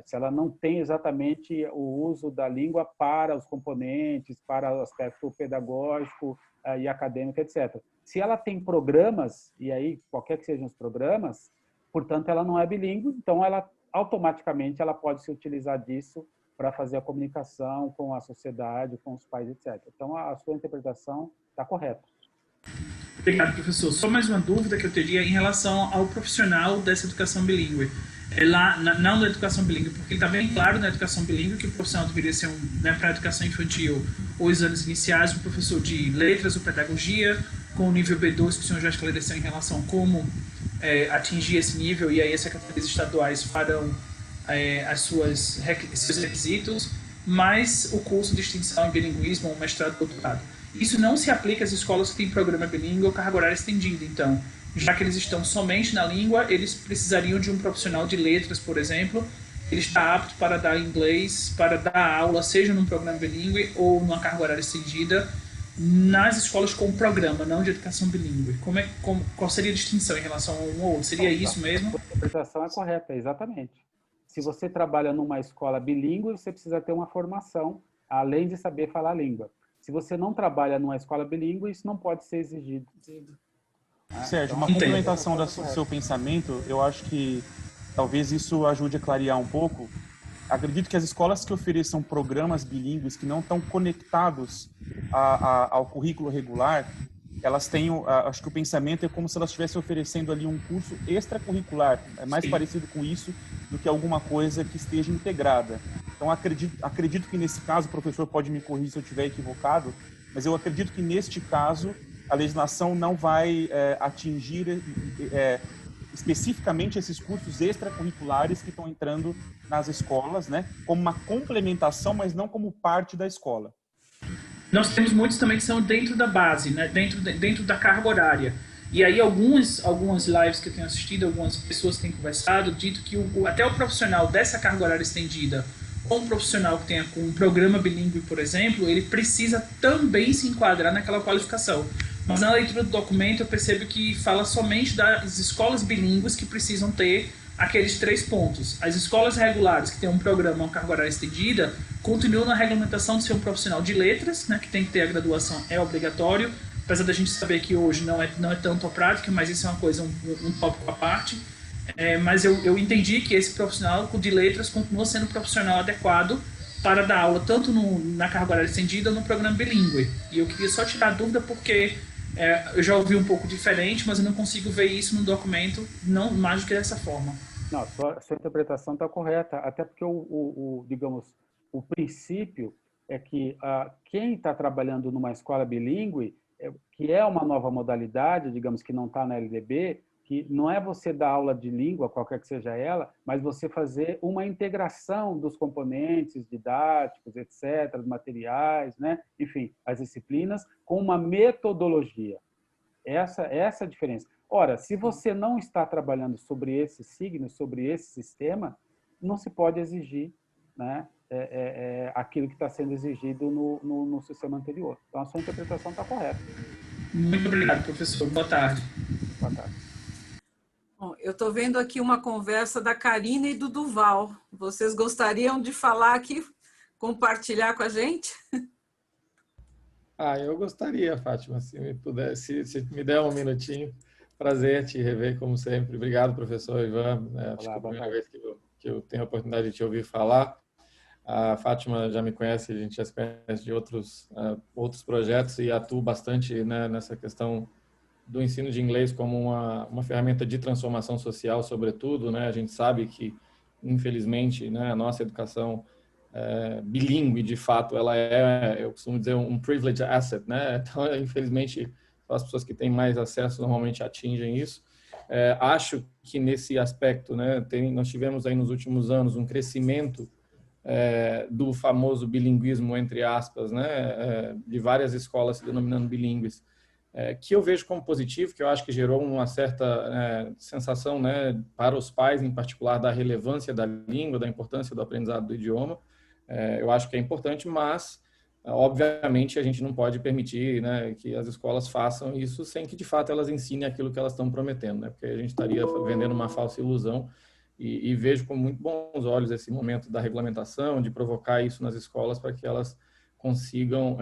Speaker 2: Se ela não tem exatamente o uso da língua para os componentes, para o aspecto pedagógico e acadêmico, etc. Se ela tem programas, e aí qualquer que sejam os programas, portanto, ela não é bilíngue, então ela automaticamente ela pode se utilizar disso para fazer a comunicação com a sociedade, com os pais, etc. Então, a sua interpretação está correta.
Speaker 4: Obrigado, professor. Só mais uma dúvida que eu teria em relação ao profissional dessa educação bilíngue. Não da educação bilíngue, porque está bem claro na educação bilíngue que o profissional deveria ser, para a educação infantil ou os anos iniciais, um professor de letras ou pedagogia, com o nível B2, que o senhor já esclareceu em relação a como atingir esse nível, e aí as secretarias estaduais farão seus requisitos, mas o curso de extensão em bilinguismo, ou mestrado, doutorado. Isso não se aplica às escolas que têm programa bilíngue ou carga horária estendida. Então, já que eles estão somente na língua, eles precisariam de um profissional de letras, por exemplo. Ele está apto para dar inglês, para dar aula, seja num programa bilíngue ou numa carga horária estendida, nas escolas com programa, não de educação bilíngue. Qual seria a distinção em relação a um ou outro? Seria isso mesmo?
Speaker 2: A interpretação é correta, exatamente. Se você trabalha numa escola bilíngue, você precisa ter uma formação, além de saber falar a língua. Se você não trabalha numa escola bilíngue, isso não pode ser exigido.
Speaker 3: Sérgio, uma complementação do seu pensamento, eu acho que talvez isso ajude a clarear um pouco. Acredito que as escolas que ofereçam programas bilíngues que não estão conectados ao currículo regular, elas têm, acho que o pensamento é como se elas estivessem oferecendo ali um curso extracurricular. É mais parecido com isso do que alguma coisa que esteja integrada. Então, acredito que nesse caso, o professor pode me corrigir se eu estiver equivocado, mas eu acredito que neste caso a legislação não vai atingir especificamente esses cursos extracurriculares que estão entrando nas escolas, né, como uma complementação, mas não como parte da escola.
Speaker 4: Nós temos muitos também que são dentro da base, né? dentro da carga horária. E aí algumas lives que eu tenho assistido, algumas pessoas têm conversado, dito que até o profissional dessa carga horária estendida, ou um profissional que tenha com um programa bilíngue, por exemplo, ele precisa também se enquadrar naquela qualificação. Mas na leitura do documento eu percebo que fala somente das escolas bilíngues que precisam ter aqueles 3 pontos. As escolas regulares que têm um programa, uma carga horária estendida, continuam na regulamentação de ser um profissional de letras, né, que tem que ter a graduação, é obrigatório, apesar da gente saber que hoje não é tanto a prática, mas isso é uma coisa, um tópico à parte. Mas eu entendi que esse profissional de letras continua sendo um profissional adequado para dar aula tanto na carga horária estendida ou no programa bilíngue. E eu queria só tirar a dúvida porque eu já ouvi um pouco diferente, mas eu não consigo ver isso no documento, não mais do que dessa forma.
Speaker 2: Não, sua interpretação está correta, até porque digamos, o princípio é que quem está trabalhando numa escola bilíngue, que é uma nova modalidade, digamos que não está na LDB, que não é você dar aula de língua, qualquer que seja ela, mas você fazer uma integração dos componentes didáticos, etc., dos materiais, né? Enfim, as disciplinas, com uma metodologia. Essa é a diferença. Ora, se você não está trabalhando sobre esse signo, sobre esse sistema, não se pode exigir, né, aquilo que está sendo exigido no sistema anterior. Então, a sua interpretação está correta.
Speaker 4: Muito obrigado, professor. Boa tarde.
Speaker 2: Boa tarde.
Speaker 1: Bom, eu estou vendo aqui uma conversa da Karina e do Duval. Vocês gostariam de falar aqui, compartilhar com a gente?
Speaker 5: Eu gostaria, Fátima, se me pudesse, se me der um minutinho. Prazer te rever, como sempre. Obrigado, professor Ivan. Acho que é a primeira vez que eu tenho a oportunidade de te ouvir falar. A Fátima já me conhece, a gente já se conhece de outros projetos e atuo bastante, né, nessa questão do ensino de inglês como uma ferramenta de transformação social, sobretudo, né? A gente sabe que, infelizmente, né, a nossa educação bilíngue, de fato, ela eu costumo dizer, um privileged asset, né? Então, infelizmente, as pessoas que têm mais acesso normalmente atingem isso. Acho que nesse aspecto, né, nós tivemos aí nos últimos anos um crescimento do famoso bilinguismo, entre aspas, né, de várias escolas se denominando bilíngues, que eu vejo como positivo, que eu acho que gerou uma certa sensação, né, para os pais, em particular, da relevância da língua, da importância do aprendizado do idioma. Eu acho que é importante, mas, obviamente, a gente não pode permitir, né, que as escolas façam isso sem que, de fato, elas ensinem aquilo que elas estão prometendo, né, porque a gente estaria vendendo uma falsa ilusão. E vejo com muito bons olhos esse momento da regulamentação, de provocar isso nas escolas para que elas consigam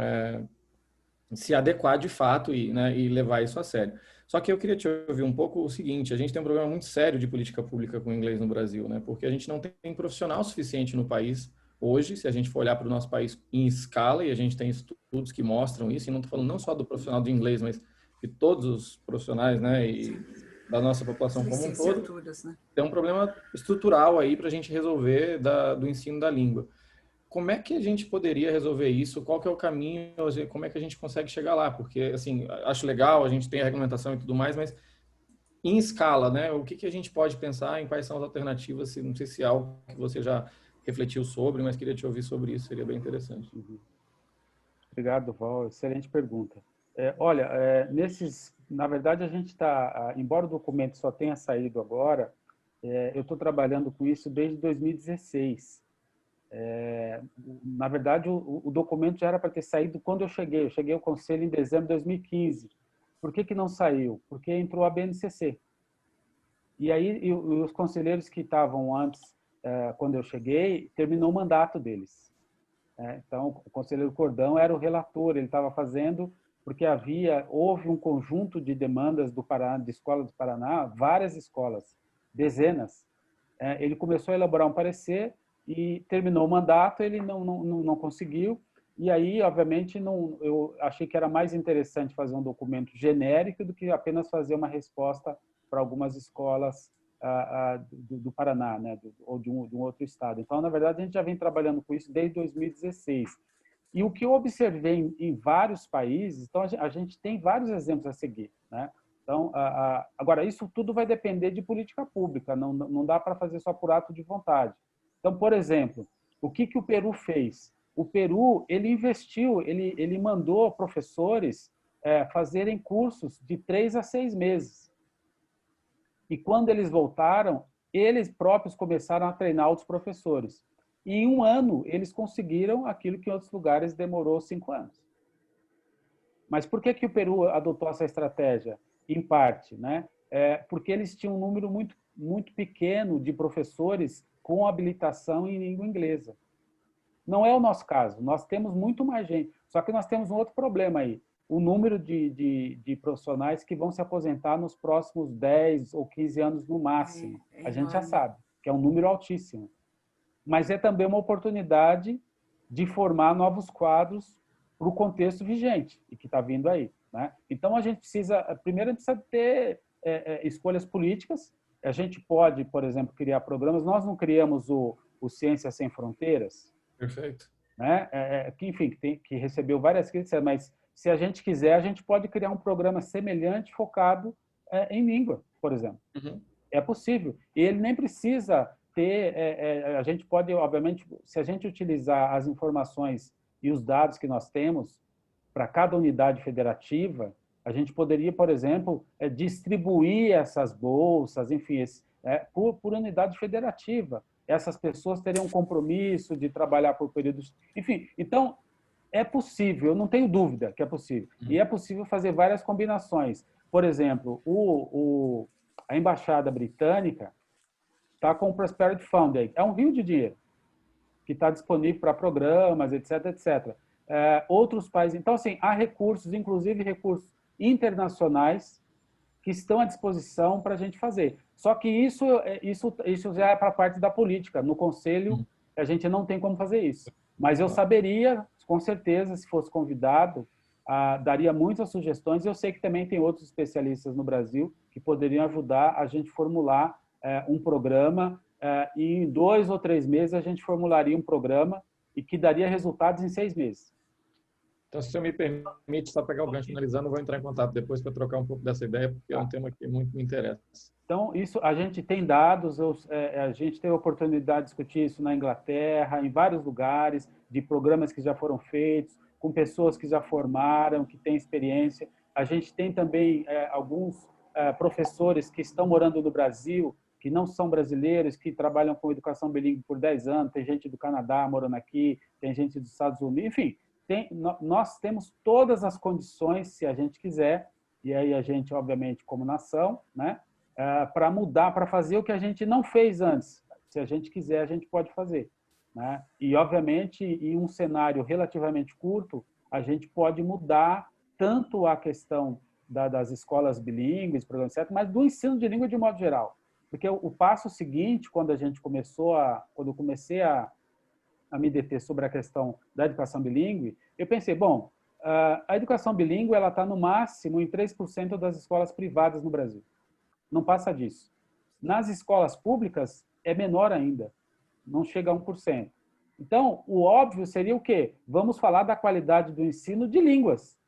Speaker 5: se adequar de fato e levar isso a sério. Só que eu queria te ouvir um pouco o seguinte, a gente tem um problema muito sério de política pública com o inglês no Brasil, né? Porque a gente não tem profissional suficiente no país hoje, se a gente for olhar para o nosso país em escala, e a gente tem estudos que mostram isso, e não estou falando não só do profissional de inglês, mas de todos os profissionais, né? E da nossa população como um todo,
Speaker 1: né?
Speaker 5: tem um problema estrutural aí para a gente resolver do ensino da língua. Como é que a gente poderia resolver isso? Qual que é o caminho? Como é que a gente consegue chegar lá? Porque, assim, acho legal, a gente tem a regulamentação e tudo mais, mas em escala, né? O que a gente pode pensar, em quais são as alternativas? Não sei se é algo que você já refletiu sobre, mas queria te ouvir sobre isso, seria bem interessante.
Speaker 2: Obrigado, Val. Excelente pergunta. Olha, na verdade, a gente está, embora o documento só tenha saído agora, eu estou trabalhando com isso desde 2016. Na verdade, o documento já era para ter saído quando eu cheguei. Eu cheguei ao Conselho em dezembro de 2015. Por que não saiu? Porque entrou a BNCC. E aí, os conselheiros que estavam antes, quando eu cheguei, terminou o mandato deles. Então, o conselheiro Cordão era o relator, ele estava fazendo, porque houve um conjunto de demandas do Paraná, de escolas do Paraná, várias escolas, dezenas. Ele começou a elaborar um parecer e terminou o mandato, ele não conseguiu. E aí, obviamente, eu achei que era mais interessante fazer um documento genérico do que apenas fazer uma resposta para algumas escolas do Paraná, né, ou de um outro estado. Então, na verdade, a gente já vem trabalhando com isso desde 2016. E o que eu observei em vários países, então a gente tem vários exemplos a seguir, né? Então, agora, isso tudo vai depender de política pública, não dá para fazer só por ato de vontade. Então, por exemplo, o que o Peru fez? O Peru, ele investiu, ele mandou professores fazerem cursos de 3 a 6 meses. E quando eles voltaram, eles próprios começaram a treinar outros professores. E em 1 ano, eles conseguiram aquilo que em outros lugares demorou 5 anos. Mas por que o Peru adotou essa estratégia? Em parte, né? Porque eles tinham um número muito, muito pequeno de professores com habilitação em língua inglesa. Não é o nosso caso. Nós temos muito mais gente. Só que nós temos um outro problema aí. O número de profissionais que vão se aposentar nos próximos 10 ou 15 anos no máximo. A gente já sabe que é um número altíssimo. Mas é também uma oportunidade de formar novos quadros para o contexto vigente e que está vindo aí, né? Então, a gente precisa, primeiro, ter escolhas políticas. A gente pode, por exemplo, criar programas. Nós não criamos o Ciências Sem Fronteiras.
Speaker 5: Perfeito.
Speaker 2: Né? Que, enfim, que recebeu várias críticas, mas se a gente quiser, a gente pode criar um programa semelhante focado em língua, por exemplo.
Speaker 5: Uhum.
Speaker 2: É possível. E ele nem precisa ter... a gente pode, obviamente, se a gente utilizar as informações e os dados que nós temos para cada unidade federativa, a gente poderia, por exemplo, distribuir essas bolsas, enfim, por unidade federativa. Essas pessoas teriam um compromisso de trabalhar por períodos... Enfim, então, é possível, eu não tenho dúvida que é possível. E é possível fazer várias combinações. Por exemplo, a Embaixada Britânica está com o Prosperity Fund aí. É um rio de dinheiro que está disponível para programas, etc, etc. Outros países... Então, assim, há recursos, inclusive recursos internacionais, que estão à disposição para a gente fazer. Só que isso já é para a parte da política. No Conselho, a gente não tem como fazer isso. Mas eu saberia, com certeza, se fosse convidado, daria muitas sugestões. Eu sei que também tem outros especialistas no Brasil que poderiam ajudar a gente formular um programa e em 2 ou 3 meses a gente formularia um programa e que daria resultados em 6 meses.
Speaker 5: Então, se você me permite, só pegar o gancho finalizando, vou entrar em contato depois para trocar um pouco dessa ideia, porque é um tema que muito me interessa.
Speaker 2: Então, isso a gente tem dados, a gente teve a oportunidade de discutir isso na Inglaterra, em vários lugares, de programas que já foram feitos, com pessoas que já formaram, que têm experiência. A gente tem também alguns professores que estão morando no Brasil, que não são brasileiros, que trabalham com educação bilíngue por 10 anos, tem gente do Canadá morando aqui, tem gente dos Estados Unidos, enfim. Nós temos todas as condições, se a gente quiser, e aí a gente, obviamente, como nação, né, para mudar, para fazer o que a gente não fez antes. Se a gente quiser, a gente pode fazer, né? E, obviamente, em um cenário relativamente curto, a gente pode mudar tanto a questão das escolas bilíngues, programa certo, mas do ensino de língua de modo geral. Porque o passo seguinte, quando eu comecei a me deter sobre a questão da educação bilíngue, eu pensei, bom, a educação bilíngue ela está no máximo em 3% das escolas privadas no Brasil. Não passa disso. Nas escolas públicas é menor ainda, não chega a 1%. Então, o óbvio seria o quê? Vamos falar da qualidade do ensino de línguas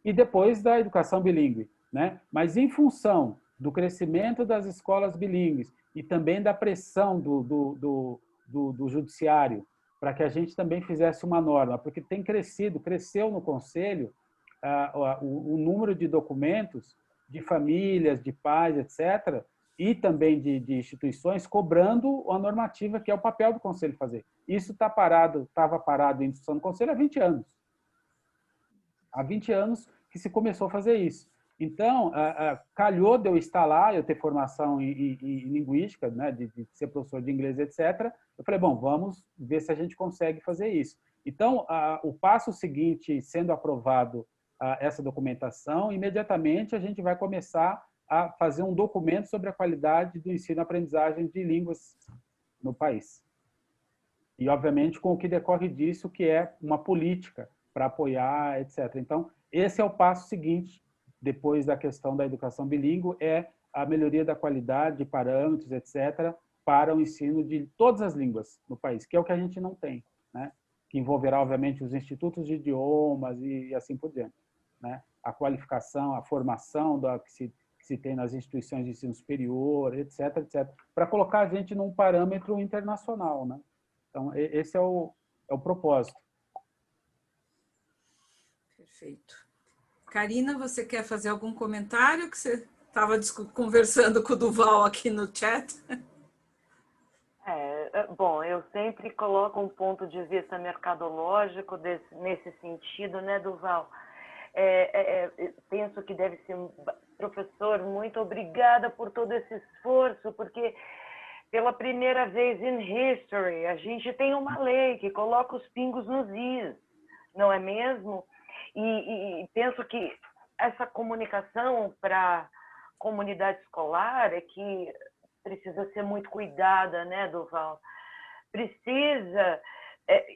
Speaker 2: e depois da educação bilíngue, né? Mas em função do crescimento das escolas bilíngues e também da pressão do judiciário para que a gente também fizesse uma norma, porque cresceu no Conselho o número de documentos de famílias, de pais, etc., e também de instituições cobrando a normativa, que é o papel do Conselho fazer. Isso estava parado em discussão no Conselho há 20 anos. Há 20 anos que se começou a fazer isso. Então, calhou de eu estar lá, eu ter formação em linguística, né, de ser professor de inglês, etc. Eu falei, bom, vamos ver se a gente consegue fazer isso. Então, o passo seguinte, sendo aprovado essa documentação, imediatamente a gente vai começar a fazer um documento sobre a qualidade do ensino e aprendizagem de línguas no país. E, obviamente, com o que decorre disso, que é uma política para apoiar, etc. Então, esse é o passo seguinte, depois da questão da educação bilíngue, é a melhoria da qualidade de parâmetros, etc., para o ensino de todas as línguas no país, que é o que a gente não tem, né? Que envolverá, obviamente, os institutos de idiomas e assim por diante, né? A qualificação, a formação que se tem nas instituições de ensino superior, etc., etc., para colocar a gente num parâmetro internacional, né? Então, esse é o propósito.
Speaker 1: Perfeito. Karina, você quer fazer algum comentário que você estava conversando com o Duval aqui no chat?
Speaker 6: Bom, eu sempre coloco um ponto de vista mercadológico nesse sentido, né, Duval? Penso que deve ser, professor, muito obrigada por todo esse esforço, porque pela primeira vez in history a gente tem uma lei que coloca os pingos nos is, não é mesmo? E penso que essa comunicação para a comunidade escolar é que precisa ser muito cuidada, né, Duval? Precisa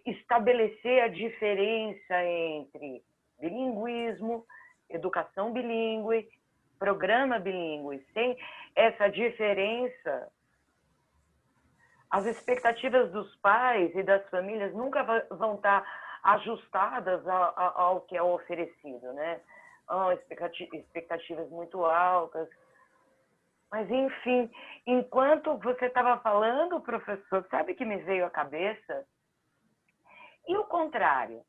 Speaker 6: estabelecer a diferença entre bilinguismo, educação bilíngue, programa bilíngue. Sem essa diferença, as expectativas dos pais e das famílias nunca vão estar ajustadas ao que é oferecido, né? Expectativas muito altas. Mas, enfim, enquanto você estava falando, professor, sabe que me veio à cabeça? E o contrário?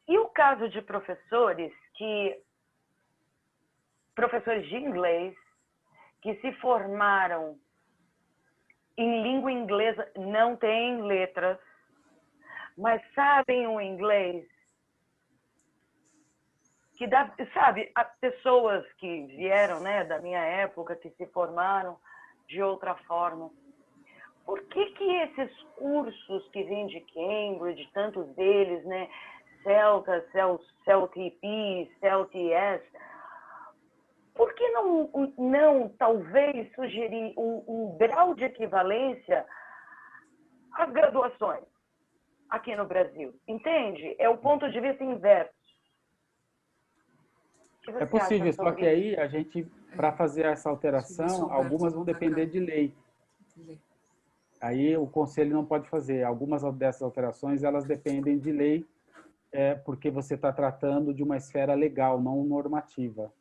Speaker 6: E o caso de professores de inglês que se formaram em língua inglesa, não têm letras, mas sabem o inglês, que dá, sabe, pessoas que vieram, né, da minha época, que se formaram de outra forma. Por que esses cursos que vêm de Cambridge, tantos deles, né, CELTA, CELTP, CELTS, por que não talvez sugerir um grau de equivalência às graduações aqui no Brasil? Entende? É o ponto de vista inverso.
Speaker 2: É possível, só que aí a gente, para fazer essa alteração, algumas vão depender de lei. Aí o Conselho não pode fazer. Algumas dessas alterações, elas dependem de lei, porque você está tratando de uma esfera legal, não normativa,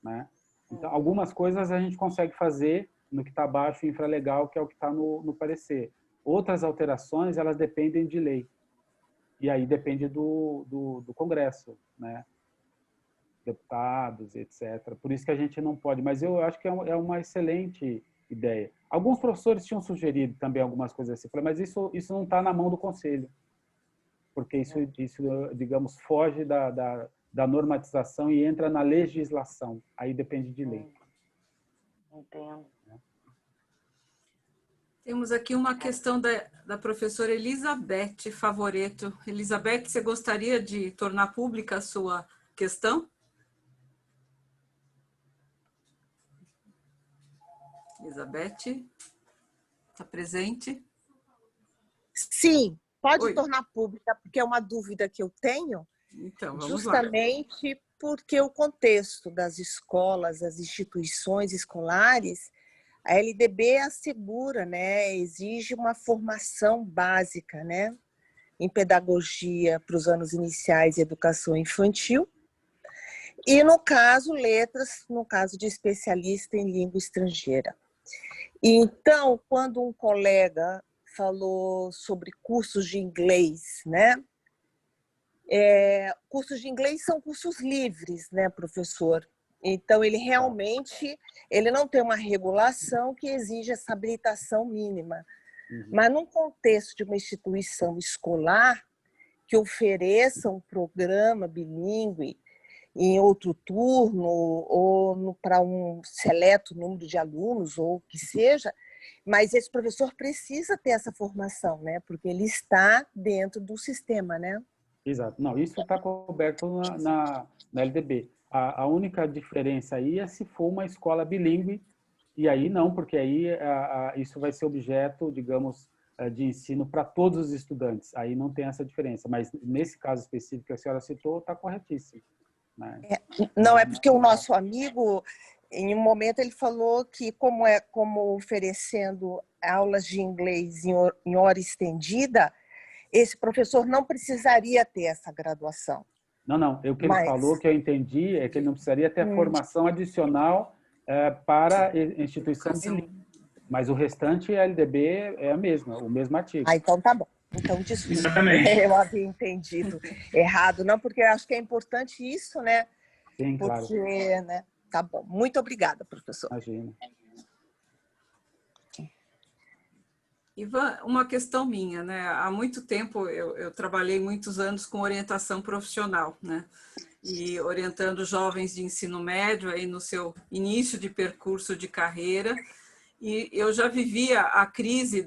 Speaker 2: né? Então, algumas coisas a gente consegue fazer no que está abaixo, infralegal, que é o que está no parecer. Outras alterações, elas dependem de lei. E aí depende do Congresso, né? Deputados, etc. Por isso que a gente não pode. Mas eu acho que é uma excelente ideia. Alguns professores tinham sugerido também algumas coisas assim. Mas isso não está na mão do Conselho. Porque isso digamos, foge da normatização e entra na legislação. Aí depende de lei.
Speaker 6: Entendo.
Speaker 1: Temos aqui uma questão da professora Elizabeth Favoreto. Elizabeth, você gostaria de tornar pública a sua questão? Elizabeth, está presente?
Speaker 7: Sim, pode
Speaker 1: Oi.
Speaker 7: tornar pública, porque é uma dúvida que eu tenho,
Speaker 1: Então, vamos
Speaker 7: justamente porque o contexto das escolas, das instituições escolares, a LDB assegura, né, exige uma formação básica, né, em pedagogia para os anos iniciais e educação infantil, e no caso, letras, no caso de especialista em língua estrangeira. Então, quando um colega falou sobre cursos de inglês, né? Cursos de inglês são cursos livres, né, professor? Então, ele realmente não tem uma regulação que exige essa habilitação mínima. Mas, num contexto de uma instituição escolar que ofereça um programa bilíngue em outro turno ou para um seleto número de alunos, ou o que seja, mas esse professor precisa ter essa formação, né? Porque ele está dentro do sistema, né?
Speaker 2: Exato. Não, isso está coberto na LDB. A única diferença aí é se for uma escola bilíngue, e aí não, porque aí isso vai ser objeto, digamos, de ensino para todos os estudantes. Aí não tem essa diferença. Mas nesse caso específico que a senhora citou, está corretíssimo. Né?
Speaker 7: Não, é porque o nosso amigo, em um momento, ele falou que como oferecendo aulas de inglês em hora estendida, esse professor não precisaria ter essa graduação.
Speaker 2: Não. O que ele falou, que eu entendi, é que ele não precisaria ter formação adicional para a instituição bilíngue. Mas o restante, a LDB é a mesma, o mesmo artigo.
Speaker 7: Então tá bom. Então, desculpa.
Speaker 4: Exatamente.
Speaker 7: Eu havia entendido errado. Não, porque eu acho que é importante isso, né?
Speaker 2: Sim,
Speaker 7: porque,
Speaker 2: claro.
Speaker 7: Né? Tá bom. Muito obrigada, professor.
Speaker 2: Imagina.
Speaker 1: Ivan, uma questão minha, né? Há muito tempo eu trabalhei muitos anos com orientação profissional, né? E orientando jovens de ensino médio aí no seu início de percurso de carreira, e eu já vivia a crise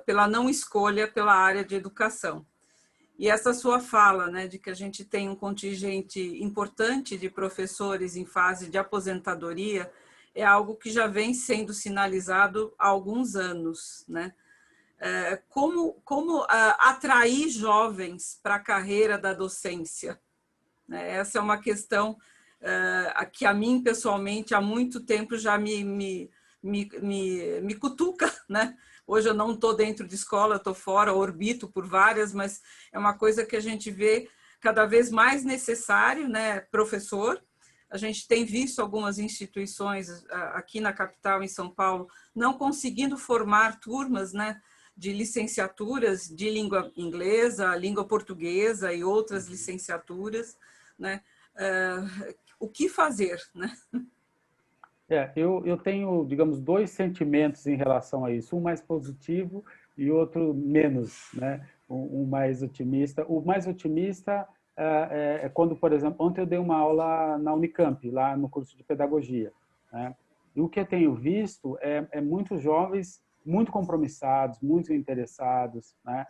Speaker 1: pela não escolha pela área de educação. E essa sua fala, né, de que a gente tem um contingente importante de professores em fase de aposentadoria, é algo que já vem sendo sinalizado há alguns anos, né? Como atrair jovens para a carreira da docência? Essa é uma questão que a mim, pessoalmente, há muito tempo já me cutuca, né? Hoje eu não estou dentro de escola, estou fora, orbito por várias, mas é uma coisa que a gente vê cada vez mais necessário, né? Professor, a gente tem visto algumas instituições aqui na capital, em São Paulo, não conseguindo formar turmas, né, de licenciaturas de língua inglesa, língua portuguesa e outras licenciaturas, né? O que fazer, né?
Speaker 2: Eu tenho, digamos, dois sentimentos em relação a isso, um mais positivo e outro menos, né? Um mais otimista. O mais otimista é quando, por exemplo, ontem eu dei uma aula na Unicamp, lá no curso de pedagogia, né? E o que eu tenho visto é muitos jovens muito compromissados, muito interessados, né?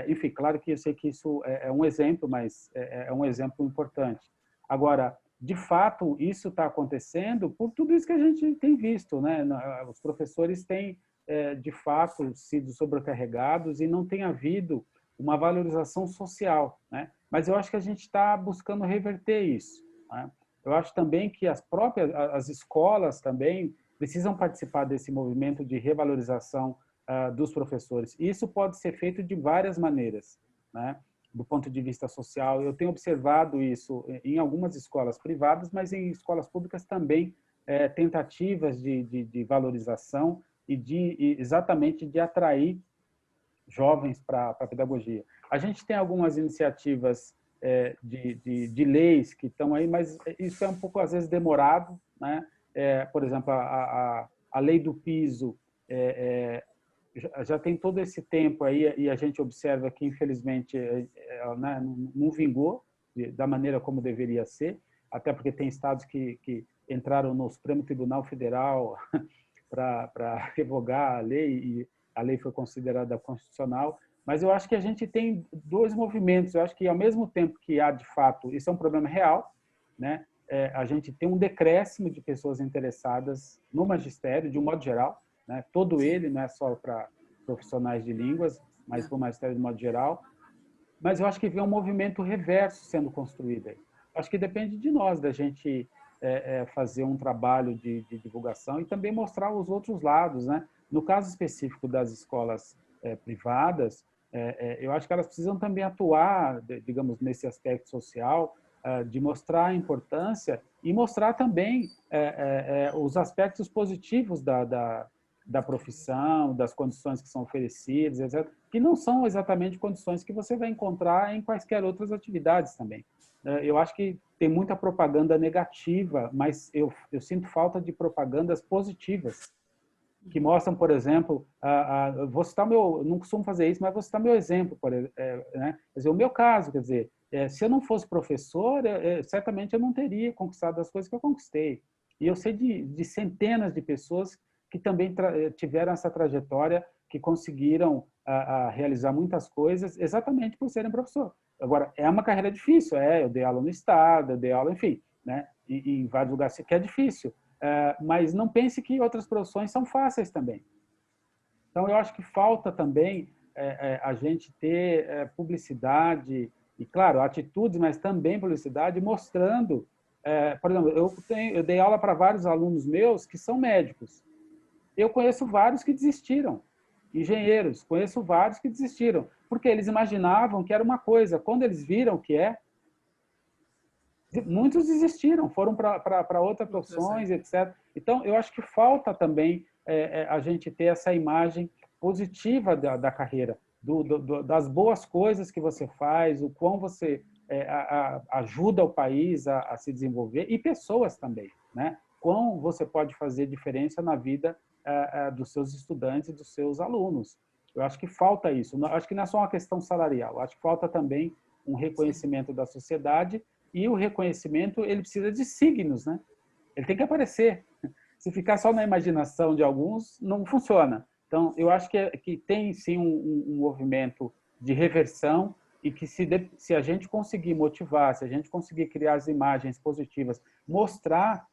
Speaker 2: Enfim, claro que eu sei que isso é um exemplo, mas é um exemplo importante. Agora, de fato, isso está acontecendo por tudo isso que a gente tem visto, né? Os professores têm, de fato, sido sobrecarregados e não tem havido uma valorização social, né? Mas eu acho que a gente está buscando reverter isso, né? Eu acho também que as escolas também precisam participar desse movimento de revalorização dos professores. Isso pode ser feito de várias maneiras, né? Do ponto de vista social. Eu tenho observado isso em algumas escolas privadas, mas em escolas públicas também, tentativas de valorização e exatamente de atrair jovens para a pedagogia. A gente tem algumas iniciativas de leis que estão aí, mas isso é um pouco, às vezes, demorado, né? Por exemplo, a lei do piso já tem todo esse tempo aí e a gente observa que, infelizmente, né, não vingou da maneira como deveria ser, até porque tem estados que entraram no Supremo Tribunal Federal para revogar a lei e a lei foi considerada constitucional. Mas eu acho que a gente tem dois movimentos. Eu acho que, ao mesmo tempo que há, de fato, isso é um problema real, né? a gente tem um decréscimo de pessoas interessadas no magistério, de um modo geral, né? Todo ele, não é só para profissionais de línguas, mas para o magistério de modo geral. Mas eu acho que vem um movimento reverso sendo construído aí. Acho que depende de nós, da gente fazer um trabalho de divulgação e também mostrar os outros lados, né? No caso específico das escolas privadas, eu acho que elas precisam também atuar, digamos, nesse aspecto social, de mostrar a importância e mostrar também os aspectos positivos da profissão, das condições que são oferecidas, etc., que não são exatamente condições que você vai encontrar em quaisquer outras atividades também. Eu acho que tem muita propaganda negativa, mas eu sinto falta de propagandas positivas, que mostram, por exemplo, vou citar não costumo fazer isso, mas vou citar meu exemplo, né? Quer dizer, o meu caso, quer dizer, se eu não fosse professor, certamente eu não teria conquistado as coisas que eu conquistei. E eu sei de centenas de pessoas que também tiveram essa trajetória, que conseguiram realizar muitas coisas exatamente por serem professor. Agora, é uma carreira difícil, eu dei aula no Estado, eu dei aula, enfim, né? Em vários lugares que é difícil. Mas não pense que outras profissões são fáceis também. Então, eu acho que falta também a gente ter publicidade, e, claro, atitudes, mas também publicidade, mostrando... por exemplo, eu dei aula para vários alunos meus que são médicos. Eu conheço vários que desistiram. Engenheiros, conheço vários que desistiram, porque eles imaginavam que era uma coisa. Quando eles viram que muitos desistiram, foram para outras profissões, etc. Então, eu acho que falta também a gente ter essa imagem positiva da carreira, das boas coisas que você faz, o quão você ajuda o país a se desenvolver, e pessoas também, né? Quão você pode fazer diferença na vida dos seus estudantes e dos seus alunos. Eu acho que falta isso. Eu acho que não é só uma questão salarial, eu acho que falta também um reconhecimento da sociedade. E o reconhecimento, ele precisa de signos, né? Ele tem que aparecer. Se ficar só na imaginação de alguns, não funciona. Então, eu acho que tem, sim, um movimento de reversão e que se a gente conseguir motivar, se a gente conseguir criar as imagens positivas, mostrar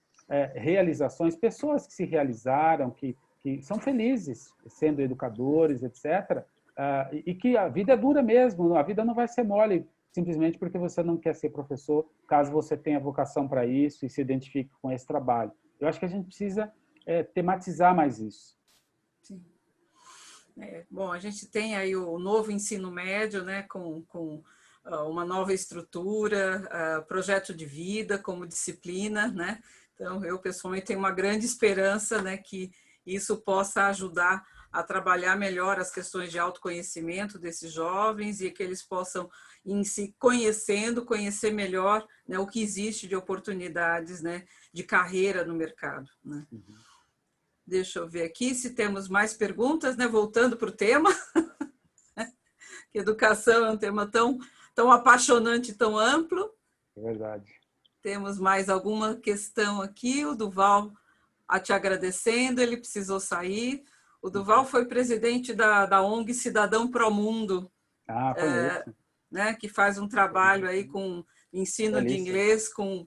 Speaker 2: realizações, pessoas que se realizaram, que são felizes sendo educadores, etc., e que a vida é dura mesmo, a vida não vai ser mole, simplesmente porque você não quer ser professor, caso você tenha vocação para isso e se identifique com esse trabalho. Eu acho que a gente precisa tematizar mais isso.
Speaker 1: Sim. Bom, a gente tem aí o novo ensino médio, né, com uma nova estrutura, projeto de vida como disciplina, né? Então, eu pessoalmente tenho uma grande esperança, né, que isso possa ajudar a trabalhar melhor as questões de autoconhecimento desses jovens e que eles possam, em se conhecendo, conhecer melhor, né, o que existe de oportunidades, né, de carreira no mercado, né? Deixa eu ver aqui se temos mais perguntas, né? Voltando para o tema, que educação é um tema tão apaixonante, tão amplo.
Speaker 2: É verdade.
Speaker 1: Temos mais alguma questão aqui? O Duval te agradecendo, ele precisou sair. O Duval foi presidente da ONG Cidadão Pro Mundo,
Speaker 2: Conheço.
Speaker 1: Né, que faz um trabalho aí com ensino de inglês, com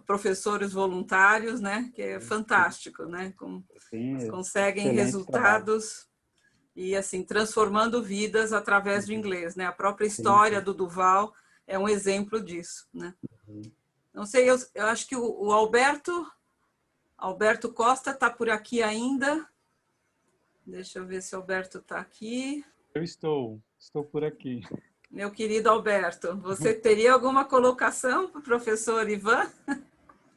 Speaker 1: professores voluntários, né, que é fantástico, né, eles conseguem resultados trabalho. E assim transformando vidas através do inglês, né? A própria história do Duval é um exemplo disso, né? Não sei, eu acho que o Alberto Costa está por aqui ainda. Deixa eu ver se o Alberto está aqui.
Speaker 8: Eu estou por aqui.
Speaker 1: Meu querido Alberto, você teria alguma colocação para o professor Ivan?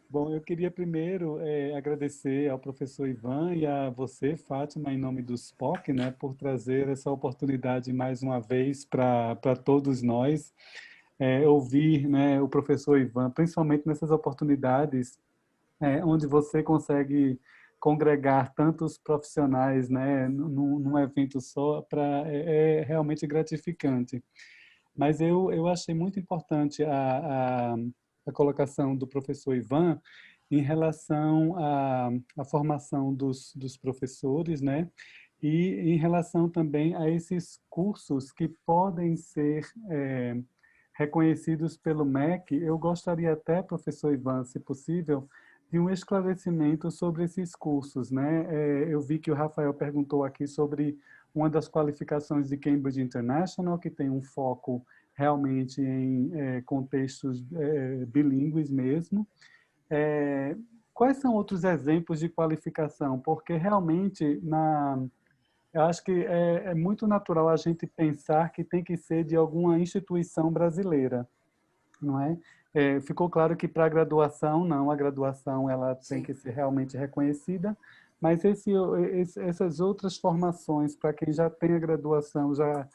Speaker 8: Bom, eu queria primeiro agradecer ao professor Ivan e a você, Fátima, em nome do SPOC, né, por trazer essa oportunidade mais uma vez para todos nós, ouvir, né, o professor Ivan, principalmente nessas oportunidades onde você consegue congregar tantos profissionais, né, num evento só, é realmente gratificante. Mas eu achei muito importante a colocação do professor Ivan em relação à formação dos professores, né? E em relação também a esses cursos que podem ser reconhecidos pelo MEC. Eu gostaria até, professor Ivan, se possível, de um esclarecimento sobre esses cursos, né? Eu vi que o Rafael perguntou aqui sobre uma das qualificações de Cambridge International, que tem um foco realmente em contextos bilíngues mesmo. Quais são outros exemplos de qualificação? Porque realmente, eu acho que é muito natural a gente pensar que tem que ser de alguma instituição brasileira, não é? Ficou claro que para a graduação, não, a graduação ela tem que ser realmente reconhecida, mas essas outras formações, para quem já tem a graduação, já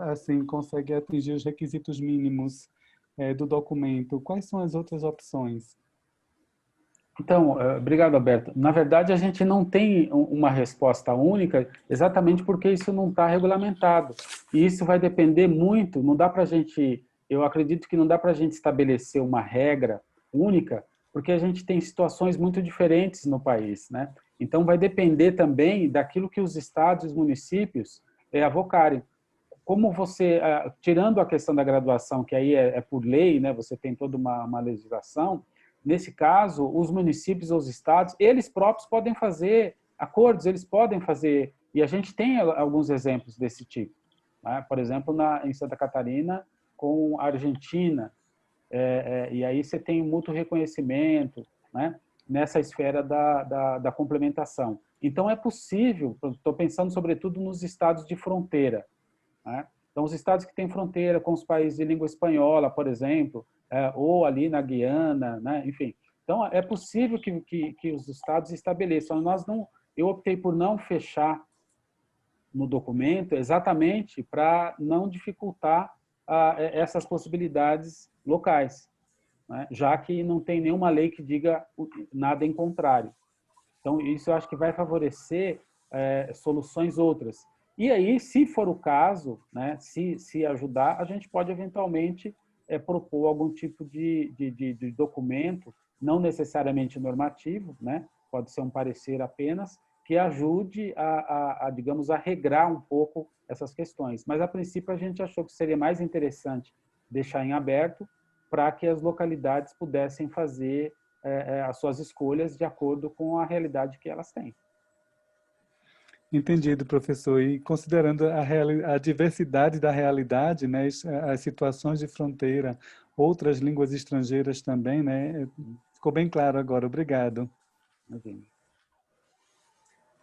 Speaker 8: assim, consegue atingir os requisitos mínimos do documento, quais são as outras opções?
Speaker 2: Então, obrigado, Alberto. Na verdade, a gente não tem uma resposta única, exatamente porque isso não está regulamentado. E isso vai depender muito, não dá para a gente, eu acredito que não dá para a gente estabelecer uma regra única, porque a gente tem situações muito diferentes no país, né? Então, vai depender também daquilo que os estados e os municípios avocarem. Como você, tirando a questão da graduação, que aí é por lei, né? Você tem toda uma legislação. Nesse caso, os municípios ou os estados, eles próprios podem fazer acordos, eles podem fazer, e a gente tem alguns exemplos desse tipo, né? Por exemplo, em Santa Catarina, com a Argentina, e aí você tem um mútuo reconhecimento, né? Nessa esfera da complementação. Então, é possível, estou pensando sobretudo nos estados de fronteira, né? Então, os estados que têm fronteira com os países de língua espanhola, por exemplo, ou ali na Guiana, né? Enfim. Então, é possível que os estados estabeleçam. Eu optei por não fechar no documento exatamente para não dificultar essas possibilidades locais, né? Já que não tem nenhuma lei que diga nada em contrário. Então, isso eu acho que vai favorecer soluções outras. E aí, se for o caso, né, se ajudar, a gente pode eventualmente propor algum tipo de documento, não necessariamente normativo, né, pode ser um parecer apenas, que ajude digamos, a regrar um pouco essas questões. Mas, a princípio, a gente achou que seria mais interessante deixar em aberto para que as localidades pudessem fazer as suas escolhas de acordo com a realidade que elas têm.
Speaker 8: Entendido, professor. E considerando a diversidade da realidade, né, as situações de fronteira, outras línguas estrangeiras também, né, ficou bem claro agora. Obrigado.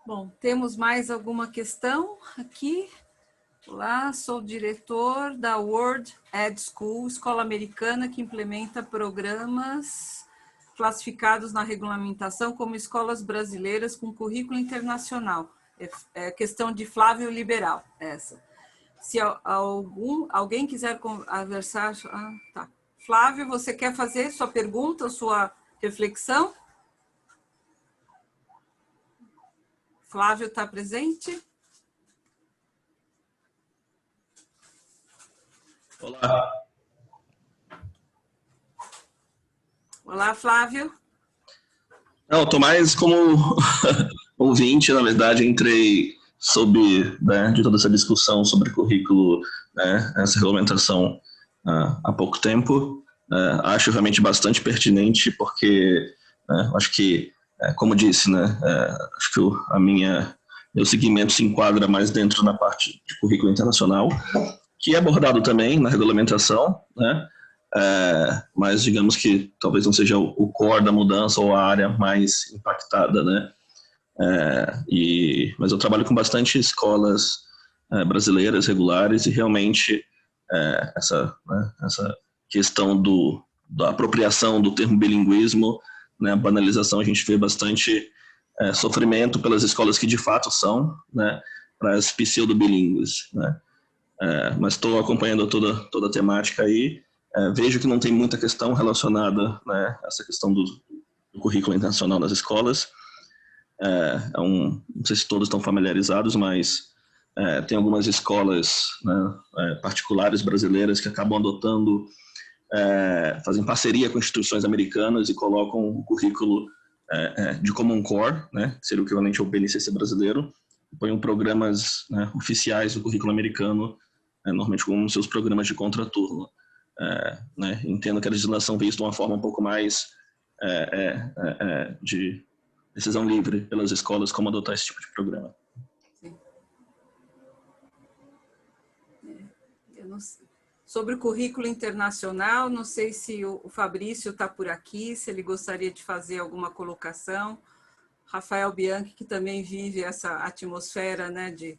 Speaker 1: Bom, temos mais alguma questão aqui? Olá, sou diretor da World Ed School, escola americana que implementa programas classificados na regulamentação como escolas brasileiras com currículo internacional. É questão de Flávio Liberal, essa. Se alguém quiser conversar... tá. Flávio, você quer fazer sua pergunta, sua reflexão? Flávio está presente?
Speaker 9: Olá.
Speaker 1: Olá, Flávio.
Speaker 9: Não, estou mais como ouvinte, na verdade, entrei sob, né, de toda essa discussão sobre currículo, né, essa regulamentação há pouco tempo. Acho realmente bastante pertinente, porque acho que, como disse, né, acho que meu segmento se enquadra mais dentro na parte de currículo internacional, que é abordado também na regulamentação, né? Mas digamos que talvez não seja o core da mudança ou a área mais impactada, né? Mas eu trabalho com bastante escolas brasileiras regulares e realmente essa questão da apropriação do termo bilinguismo, né, a banalização, a gente vê bastante sofrimento pelas escolas que de fato são, né, para as pseudo-bilíngues, né? Mas estou acompanhando toda a temática aí. Vejo que não tem muita questão relacionada, né, a essa questão do currículo internacional nas escolas. Não sei se todos estão familiarizados, mas tem algumas escolas, né, particulares brasileiras que acabam adotando, fazem parceria com instituições americanas e colocam o currículo de Common Core, né, que seria o equivalente ao BNCC brasileiro, e põem programas, né, oficiais do currículo americano, normalmente como seus programas de contraturno. né, entendo que a legislação vê isso de uma forma um pouco mais de decisão livre pelas escolas, como adotar esse tipo de programa.
Speaker 1: Sim. Eu não sei. Sobre o currículo internacional, não sei se o Fabrício está por aqui, se ele gostaria de fazer alguma colocação. Rafael Bianchi, que também vive essa atmosfera, né, de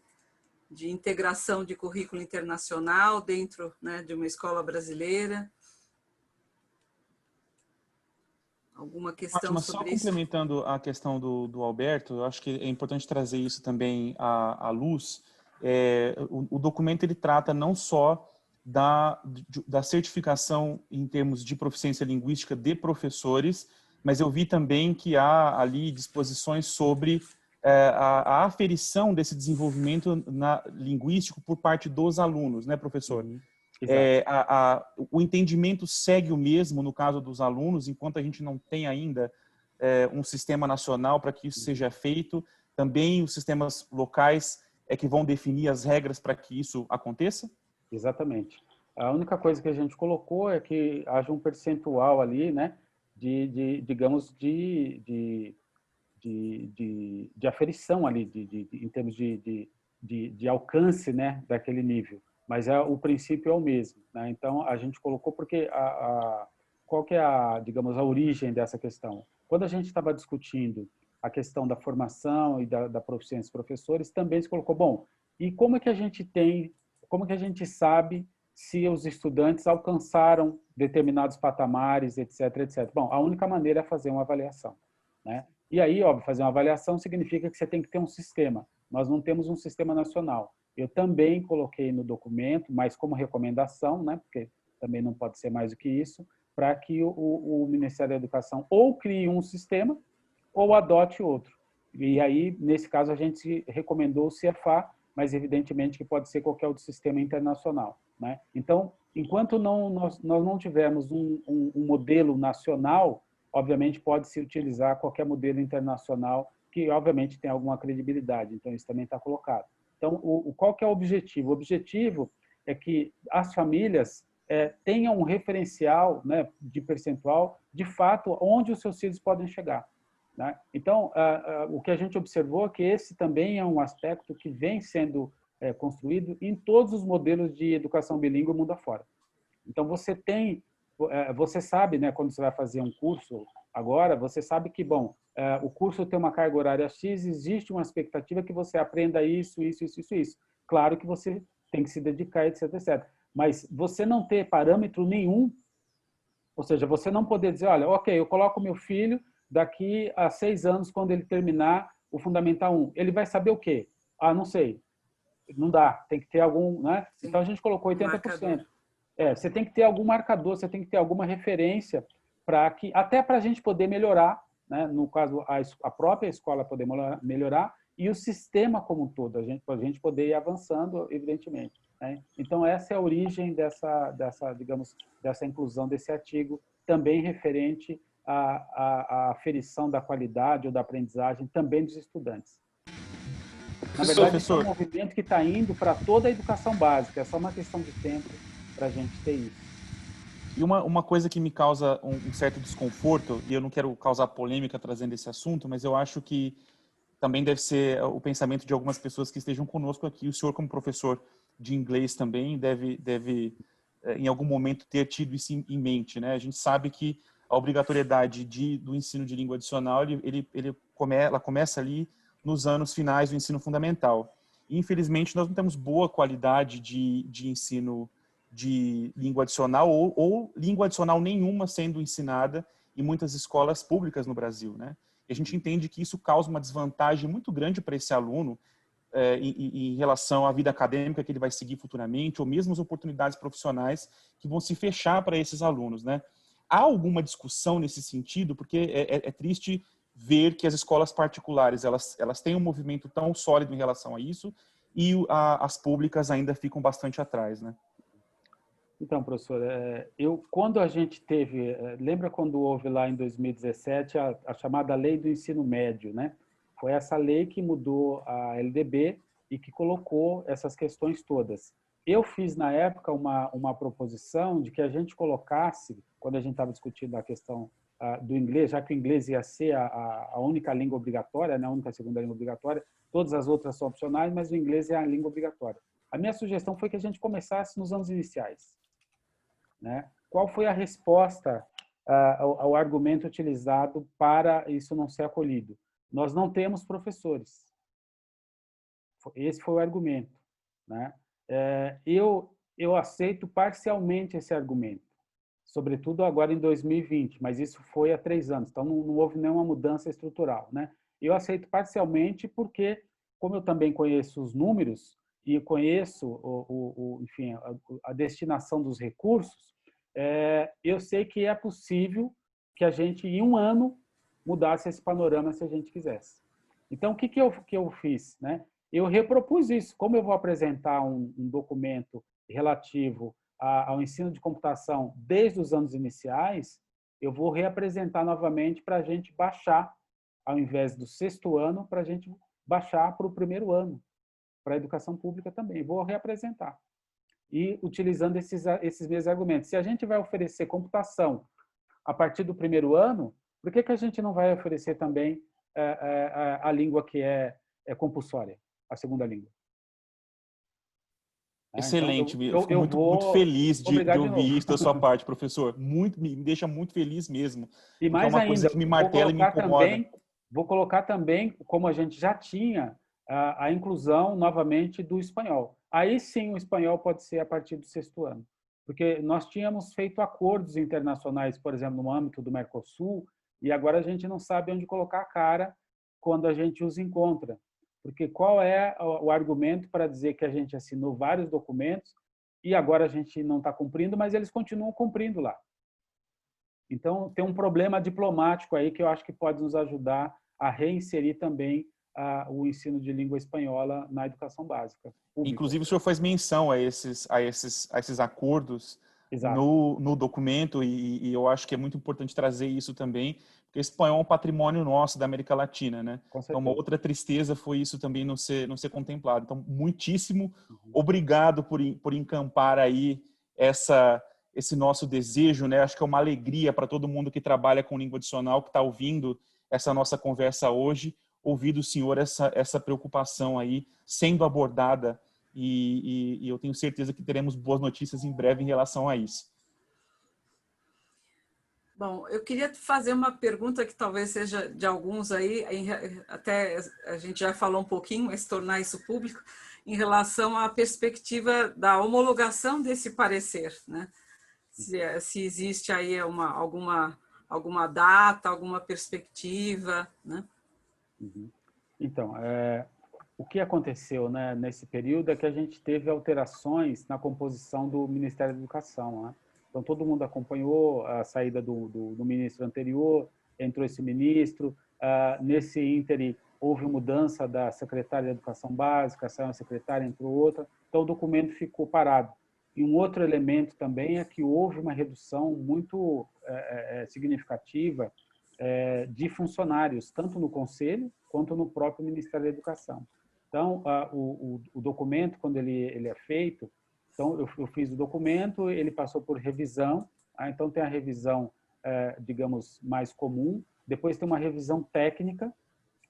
Speaker 1: integração de currículo internacional dentro, né, de uma escola brasileira. Alguma questão
Speaker 3: Fátima,
Speaker 1: sobre
Speaker 3: só
Speaker 1: isso?
Speaker 3: complementando a questão do Alberto, eu acho que é importante trazer isso também à luz. O documento ele trata não só da certificação em termos de proficiência linguística de professores, mas eu vi também que há ali disposições sobre a aferição desse desenvolvimento linguístico por parte dos alunos, né, professor? O entendimento segue o mesmo no caso dos alunos, enquanto a gente não tem ainda um sistema nacional para que isso seja feito. Também os sistemas locais que vão definir as regras para que isso aconteça?
Speaker 2: Exatamente. A única coisa que a gente colocou é que haja um percentual ali, né, digamos, de aferição ali, em termos de alcance, né, daquele nível. Mas o princípio é o mesmo, né? Então, a gente colocou porque qual que é digamos, a origem dessa questão? Quando a gente estava discutindo a questão da formação e da proficiência dos professores, também se colocou, bom, e como é que a gente sabe se os estudantes alcançaram determinados patamares, etc, etc. Bom, a única maneira é fazer uma avaliação, né? E aí, óbvio, fazer uma avaliação significa que você tem que ter um sistema. Nós não temos um sistema nacional. Eu também coloquei no documento, mas como recomendação, né, porque também não pode ser mais do que isso, para que o Ministério da Educação ou crie um sistema ou adote outro. E aí, nesse caso, a gente recomendou o CFA, mas evidentemente que pode ser qualquer outro sistema internacional, né? Então, enquanto nós não tivermos um modelo nacional, obviamente pode-se utilizar qualquer modelo internacional que, obviamente, tem alguma credibilidade. Então, isso também está colocado. Então, qual que é o objetivo? O objetivo é que as famílias tenham um referencial, né, de percentual, de fato, onde os seus filhos podem chegar, né? Então, o que a gente observou é que esse também é um aspecto que vem sendo construído em todos os modelos de educação bilíngue mundo afora. Então, você sabe, né, quando você vai fazer um curso agora, você sabe que, bom, o curso tem uma carga horária X, existe uma expectativa que você aprenda isso. Claro que você tem que se dedicar, etc, etc. Mas você não ter parâmetro nenhum, ou seja, você não poder dizer, olha, ok, eu coloco meu filho daqui a 6 anos, quando ele terminar o Fundamental 1. Ele vai saber o quê? Ah, não sei. Não dá, tem que ter algum, né? Sim. Então, a gente colocou 80%. Você tem que ter algum marcador, você tem que ter alguma referência até para a gente poder melhorar, né? No caso, a própria escola poder melhorar e o sistema como um todo, a gente poder ir avançando, evidentemente, né? Então, essa é a origem digamos, dessa inclusão desse artigo, também referente à aferição da qualidade ou da aprendizagem também dos estudantes. Na verdade, isso é um movimento que está indo para toda a educação básica, é só uma questão de tempo para a gente ter isso.
Speaker 3: E uma coisa que me causa um certo desconforto, e eu não quero causar polêmica trazendo esse assunto, mas eu acho que também deve ser o pensamento de algumas pessoas que estejam conosco aqui. O senhor, como professor de inglês, também deve em algum momento, ter tido isso em mente, né? A gente sabe que a obrigatoriedade do ensino de língua adicional, ela começa ali nos anos finais do ensino fundamental. E, infelizmente, nós não temos boa qualidade de ensino de língua adicional ou língua adicional nenhuma sendo ensinada em muitas escolas públicas no Brasil, né? E a gente entende que isso causa uma desvantagem muito grande para esse aluno em relação à vida acadêmica que ele vai seguir futuramente, ou mesmo as oportunidades profissionais que vão se fechar para esses alunos, né? Há alguma discussão nesse sentido? Porque é triste ver que as escolas particulares elas têm um movimento tão sólido em relação a isso e as públicas ainda ficam bastante atrás, né?
Speaker 2: Então, professor, quando a gente teve, lembra quando houve lá em 2017 a chamada Lei do Ensino Médio, né? Foi essa lei que mudou a LDB e que colocou essas questões todas. eu fiz, na época, uma proposição de que a gente colocasse, quando a gente estava discutindo a questão do inglês, já que o inglês ia ser a única língua obrigatória, né, a única segunda língua obrigatória, todas as outras são opcionais, mas o inglês é a língua obrigatória. A minha sugestão foi que a gente começasse nos anos iniciais, né? Qual foi a resposta ao argumento utilizado para isso não ser acolhido? Nós não temos professores. Esse foi o argumento, né? Eu aceito parcialmente esse argumento, sobretudo agora em 2020, mas isso foi há 3 anos, então não houve nenhuma mudança estrutural, né? Eu aceito parcialmente porque, como eu também conheço os números e conheço enfim, a destinação dos recursos, eu sei que é possível que a gente, em 1 ano, mudasse esse panorama se a gente quisesse. Então, o que eu fiz, né? Eu repropus isso. Como eu vou apresentar um documento relativo ao ensino de computação desde os anos iniciais, eu vou reapresentar novamente para a gente baixar, ao invés do 6º ano, para a gente baixar para o 1º ano, para a educação pública também. Vou reapresentar. E utilizando esses mesmos argumentos. Se a gente vai oferecer computação a partir do 1º ano, por que a gente não vai oferecer também a língua que é compulsória, a segunda língua?
Speaker 3: Excelente,
Speaker 2: então,
Speaker 3: eu fico muito feliz de ouvir isso da sua parte, professor. Me deixa muito feliz mesmo.
Speaker 2: E mais
Speaker 3: é uma
Speaker 2: ainda,
Speaker 3: coisa que me martela e me incomoda.
Speaker 2: Vou colocar também, como a gente já tinha, a inclusão novamente do espanhol. Aí sim o espanhol pode ser a partir do 6º ano. Porque nós tínhamos feito acordos internacionais, por exemplo, no âmbito do Mercosul, e agora a gente não sabe onde colocar a cara quando a gente os encontra. Porque qual é o argumento para dizer que a gente assinou vários documentos e agora a gente não está cumprindo, mas eles continuam cumprindo lá. Então, tem um problema diplomático aí que eu acho que pode nos ajudar a reinserir também o ensino de língua espanhola na educação básica pública.
Speaker 3: Inclusive, o senhor faz menção a esses acordos no documento e eu acho que é muito importante trazer isso também, porque o espanhol é um patrimônio nosso da América Latina, né? Então, uma outra tristeza foi isso também não ser contemplado. Então, muitíssimo obrigado por encampar aí esse nosso desejo, né? Acho que é uma alegria para todo mundo que trabalha com língua adicional, que está ouvindo essa nossa conversa hoje, ouvir do senhor essa preocupação aí sendo abordada e eu tenho certeza que teremos boas notícias em breve em relação a isso.
Speaker 1: Bom, eu queria fazer uma pergunta que talvez seja de alguns aí, até a gente já falou um pouquinho, mas tornar isso público, em relação à perspectiva da homologação desse parecer, né? Se existe aí alguma data, alguma perspectiva, né?
Speaker 2: Então, o que aconteceu, né, nesse período é que a gente teve alterações na composição do Ministério da Educação, né? Então, todo mundo acompanhou a saída do ministro anterior, entrou esse ministro, nesse ínterim houve mudança da secretária de Educação Básica, saiu uma secretária, entrou outra, então o documento ficou parado. E um outro elemento também é que houve uma redução muito significativa de funcionários, tanto no Conselho quanto no próprio Ministério da Educação. Então, o documento, quando ele é feito, então eu fiz o documento, ele passou por revisão, então tem a revisão, digamos, mais comum, depois tem uma revisão técnica,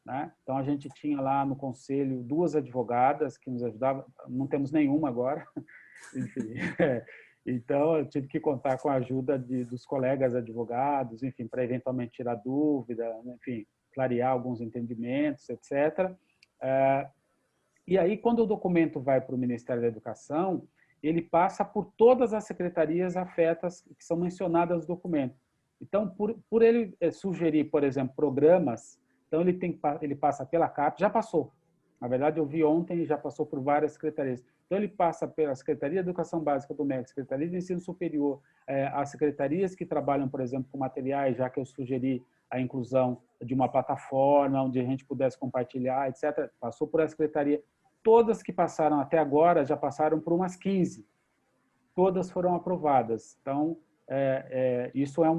Speaker 2: né? Então a gente tinha lá no Conselho 2 advogadas que nos ajudavam, não temos nenhuma agora, enfim, então eu tive que contar com a ajuda dos colegas advogados, enfim, para eventualmente tirar dúvida, enfim, clarear alguns entendimentos, etc. E aí, quando o documento vai para o Ministério da Educação, ele passa por todas as secretarias afetas que são mencionadas no documento. Então, por ele sugerir, por exemplo, programas, então ele passa pela CAPES, já passou. Na verdade, eu vi ontem, já passou por várias secretarias. Então, ele passa pela Secretaria de Educação Básica do MEC, Secretaria de Ensino Superior, as secretarias que trabalham, por exemplo, com materiais, já que eu sugeri a inclusão de uma plataforma onde a gente pudesse compartilhar, etc. Passou por a secretaria. Todas que passaram até agora já passaram por umas 15. Todas foram aprovadas. Então, isso é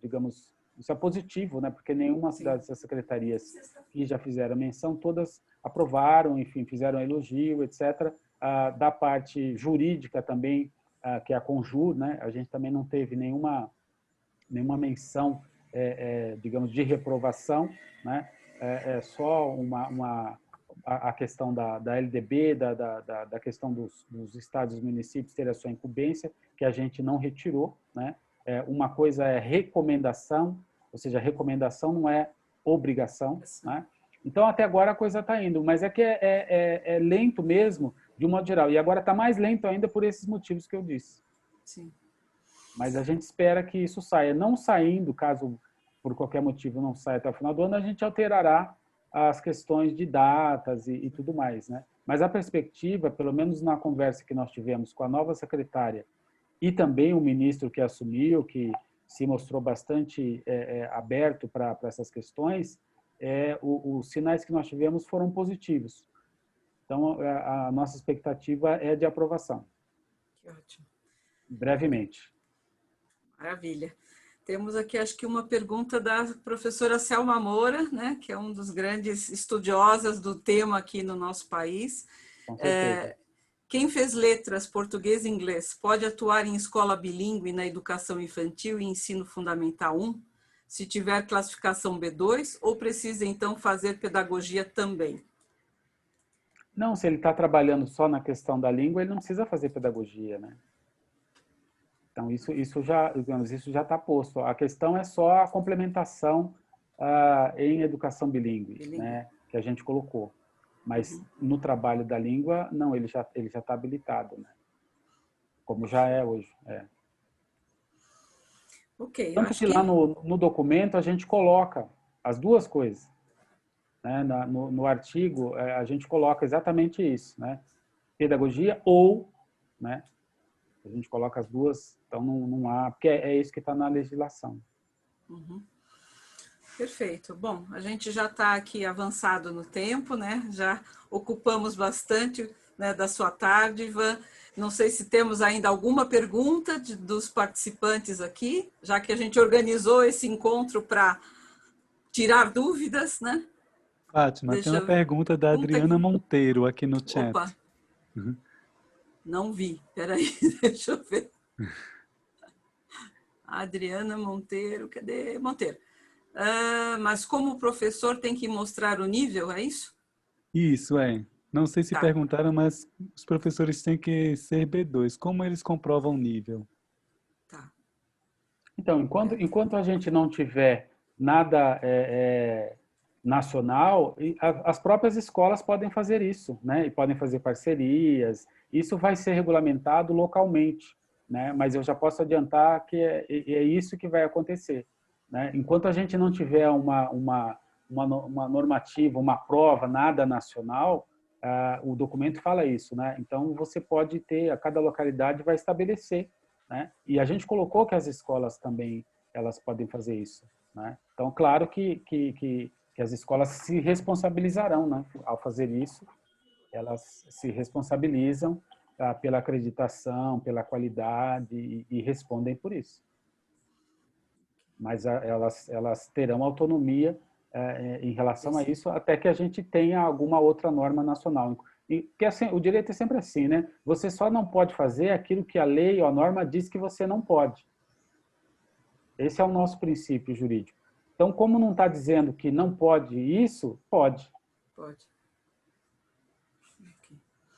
Speaker 2: digamos, isso é positivo, né? Porque nenhuma dessas secretarias que já fizeram menção, todas aprovaram, enfim, fizeram elogio, etc., da parte jurídica também, que é a Conjur, né? A gente também não teve nenhuma menção, digamos, de reprovação, né? É só a questão da LDB, da questão dos estados e municípios ter a sua incumbência, que a gente não retirou, né? Uma coisa é recomendação, ou seja, recomendação não é obrigação, né? Então, até agora a coisa está indo, mas é que é lento mesmo, de um modo geral. E agora está mais lento ainda por esses motivos que eu disse.
Speaker 1: Sim.
Speaker 2: Mas a gente espera que isso saia. Não saindo, caso por qualquer motivo não saia até o final do ano, a gente alterará as questões de datas e tudo mais, né? Mas a perspectiva, pelo menos na conversa que nós tivemos com a nova secretária e também o ministro que assumiu, que se mostrou bastante aberto para essas questões, os sinais que nós tivemos foram positivos. Então, a nossa expectativa é de aprovação.
Speaker 1: Que ótimo.
Speaker 2: Brevemente.
Speaker 1: Maravilha. Temos aqui, acho que, uma pergunta da professora Selma Moura, né, que é um dos grandes estudiosas do tema aqui no nosso país.
Speaker 2: Com certeza.
Speaker 1: Quem fez letras português e inglês pode atuar em escola bilíngue na educação infantil e ensino fundamental 1, se tiver classificação B2, ou precisa, então, fazer pedagogia também?
Speaker 2: Não, se ele está trabalhando só na questão da língua, ele não precisa fazer pedagogia, né? Então, isso já está posto. A questão é só a complementação em educação bilíngue, né, que a gente colocou. Mas no trabalho da língua, não, ele já está habilitado, né? Como já é hoje.
Speaker 1: Ok.
Speaker 2: Tanto que lá no documento a gente coloca as duas coisas. Né? No artigo, a gente coloca exatamente isso, né? Pedagogia ou, né? A gente coloca as duas, então não há, porque é isso que está na legislação.
Speaker 1: Uhum. Perfeito. Bom, a gente já está aqui avançado no tempo, né? Já ocupamos bastante, né, da sua tarde, Ivan. Não sei se temos ainda alguma pergunta dos participantes aqui, já que a gente organizou esse encontro para tirar dúvidas, né?
Speaker 8: Fátima, tem uma pergunta da Adriana Monteiro aqui no chat.
Speaker 1: Opa. Não vi. Peraí, deixa eu ver. Adriana Monteiro, cadê? Monteiro. Mas como professor tem que mostrar o nível, é isso?
Speaker 8: Isso, Não sei se perguntaram, mas os professores têm que ser B2. Como eles comprovam o nível?
Speaker 1: Tá.
Speaker 2: Então, enquanto a gente não tiver nada nacional, as próprias escolas podem fazer isso, né? E podem fazer parcerias. Isso vai ser regulamentado localmente, né? Mas eu já posso adiantar que é isso que vai acontecer, né? Enquanto a gente não tiver uma normativa, uma prova, nada nacional, o documento fala isso, né? Então você pode ter, cada localidade vai estabelecer, né? E a gente colocou que as escolas também elas podem fazer isso, né? Então, claro que as escolas se responsabilizarão, né? Ao fazer isso, elas se responsabilizam pela acreditação, pela qualidade e respondem por isso. Mas elas terão autonomia em relação a isso, até que a gente tenha alguma outra norma nacional. E que assim, o direito é sempre assim, né? Você só não pode fazer aquilo que a lei ou a norma diz que você não pode. Esse é o nosso princípio jurídico. Então, como não está dizendo que não pode isso, pode.
Speaker 1: Pode.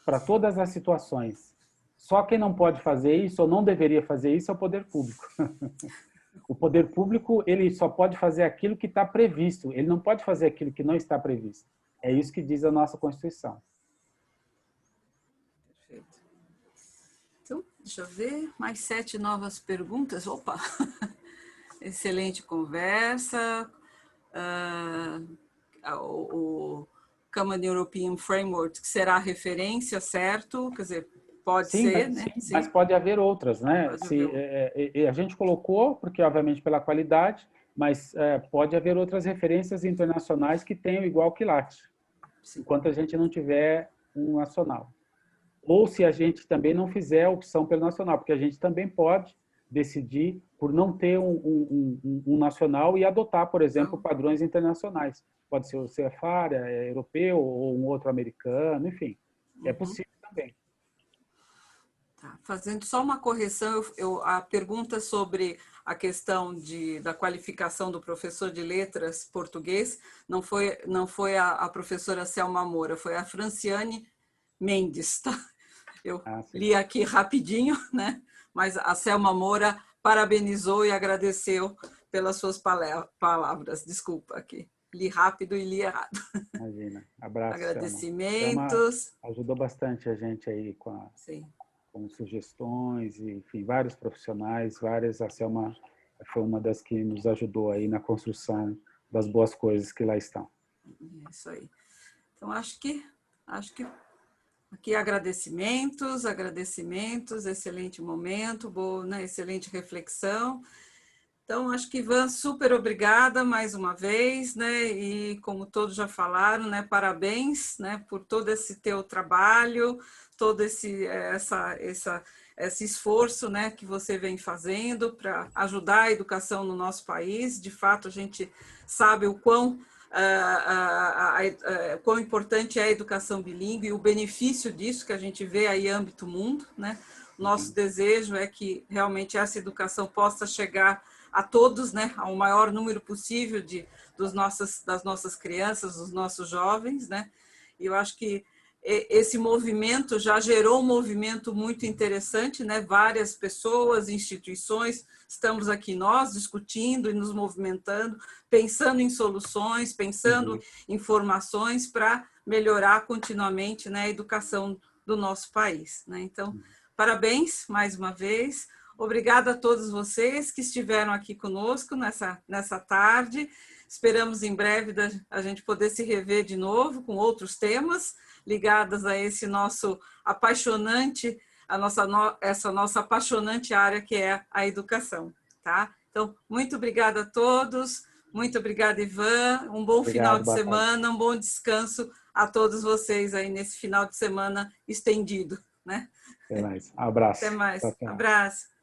Speaker 2: Para todas as situações. Só quem não pode fazer isso ou não deveria fazer isso é o poder público. O poder público, ele só pode fazer aquilo que está previsto. Ele não pode fazer aquilo que não está previsto. É isso que diz a nossa Constituição.
Speaker 1: Perfeito. Então, deixa eu ver. Mais 7 novas perguntas. Opa! Excelente conversa. O Common European Framework será referência, certo? Quer dizer, pode ser, né?
Speaker 2: Sim, mas pode haver outras, né? A gente colocou, porque obviamente pela qualidade, mas pode haver outras referências internacionais que tenham igual quilate, enquanto a gente não tiver um nacional. Ou se a gente também não fizer a opção pelo nacional, porque a gente também pode decidir por não ter um nacional e adotar, por exemplo, padrões internacionais. Pode ser o CFAR, europeu, ou um outro americano, enfim. É possível também.
Speaker 1: Tá. Fazendo só uma correção, a pergunta sobre a questão da qualificação do professor de letras português não foi a professora Selma Moura, foi a Franciane Mendes, tá? Eu li aqui rapidinho, né? Mas a Selma Moura parabenizou e agradeceu pelas suas palavras. Desculpa aqui, li rápido e li errado.
Speaker 2: Imagina. Abraço,
Speaker 1: agradecimentos.
Speaker 2: Selma ajudou bastante a gente aí com sugestões, e, enfim, vários profissionais, a Selma foi uma das que nos ajudou aí na construção das boas coisas que lá estão.
Speaker 1: Isso aí. Então, acho que aqui agradecimentos, excelente momento, boa, né, excelente reflexão. Então, acho que, Ivan, super obrigada mais uma vez, né? E como todos já falaram, né? Parabéns, né? Por todo esse teu trabalho, todo esse esforço, né? Que você vem fazendo para ajudar a educação no nosso país. De fato, a gente sabe o quão importante é a educação bilíngue e o benefício disso que a gente vê aí em âmbito mundo, né? Nosso desejo é que realmente essa educação possa chegar a todos, né, ao maior número possível das nossas crianças, dos nossos jovens, né? E eu acho que esse movimento já gerou um movimento muito interessante, né? Várias pessoas, instituições, estamos aqui nós discutindo e nos movimentando, pensando em soluções, pensando em formações para melhorar continuamente, né, a educação do nosso país, né? Então, parabéns mais uma vez. Obrigada a todos vocês que estiveram aqui conosco nessa tarde. Esperamos em breve a gente poder se rever de novo com outros temas ligados a esse nosso apaixonante, essa nossa apaixonante área que é a educação, tá? Então, muito obrigada a todos. Muito obrigada, Ivan. Um bom final de semana, um bom descanso a todos vocês aí nesse final de semana estendido, né?
Speaker 2: Até mais. Um abraço.
Speaker 1: Até mais.
Speaker 2: Tchau, tchau.
Speaker 1: Abraço.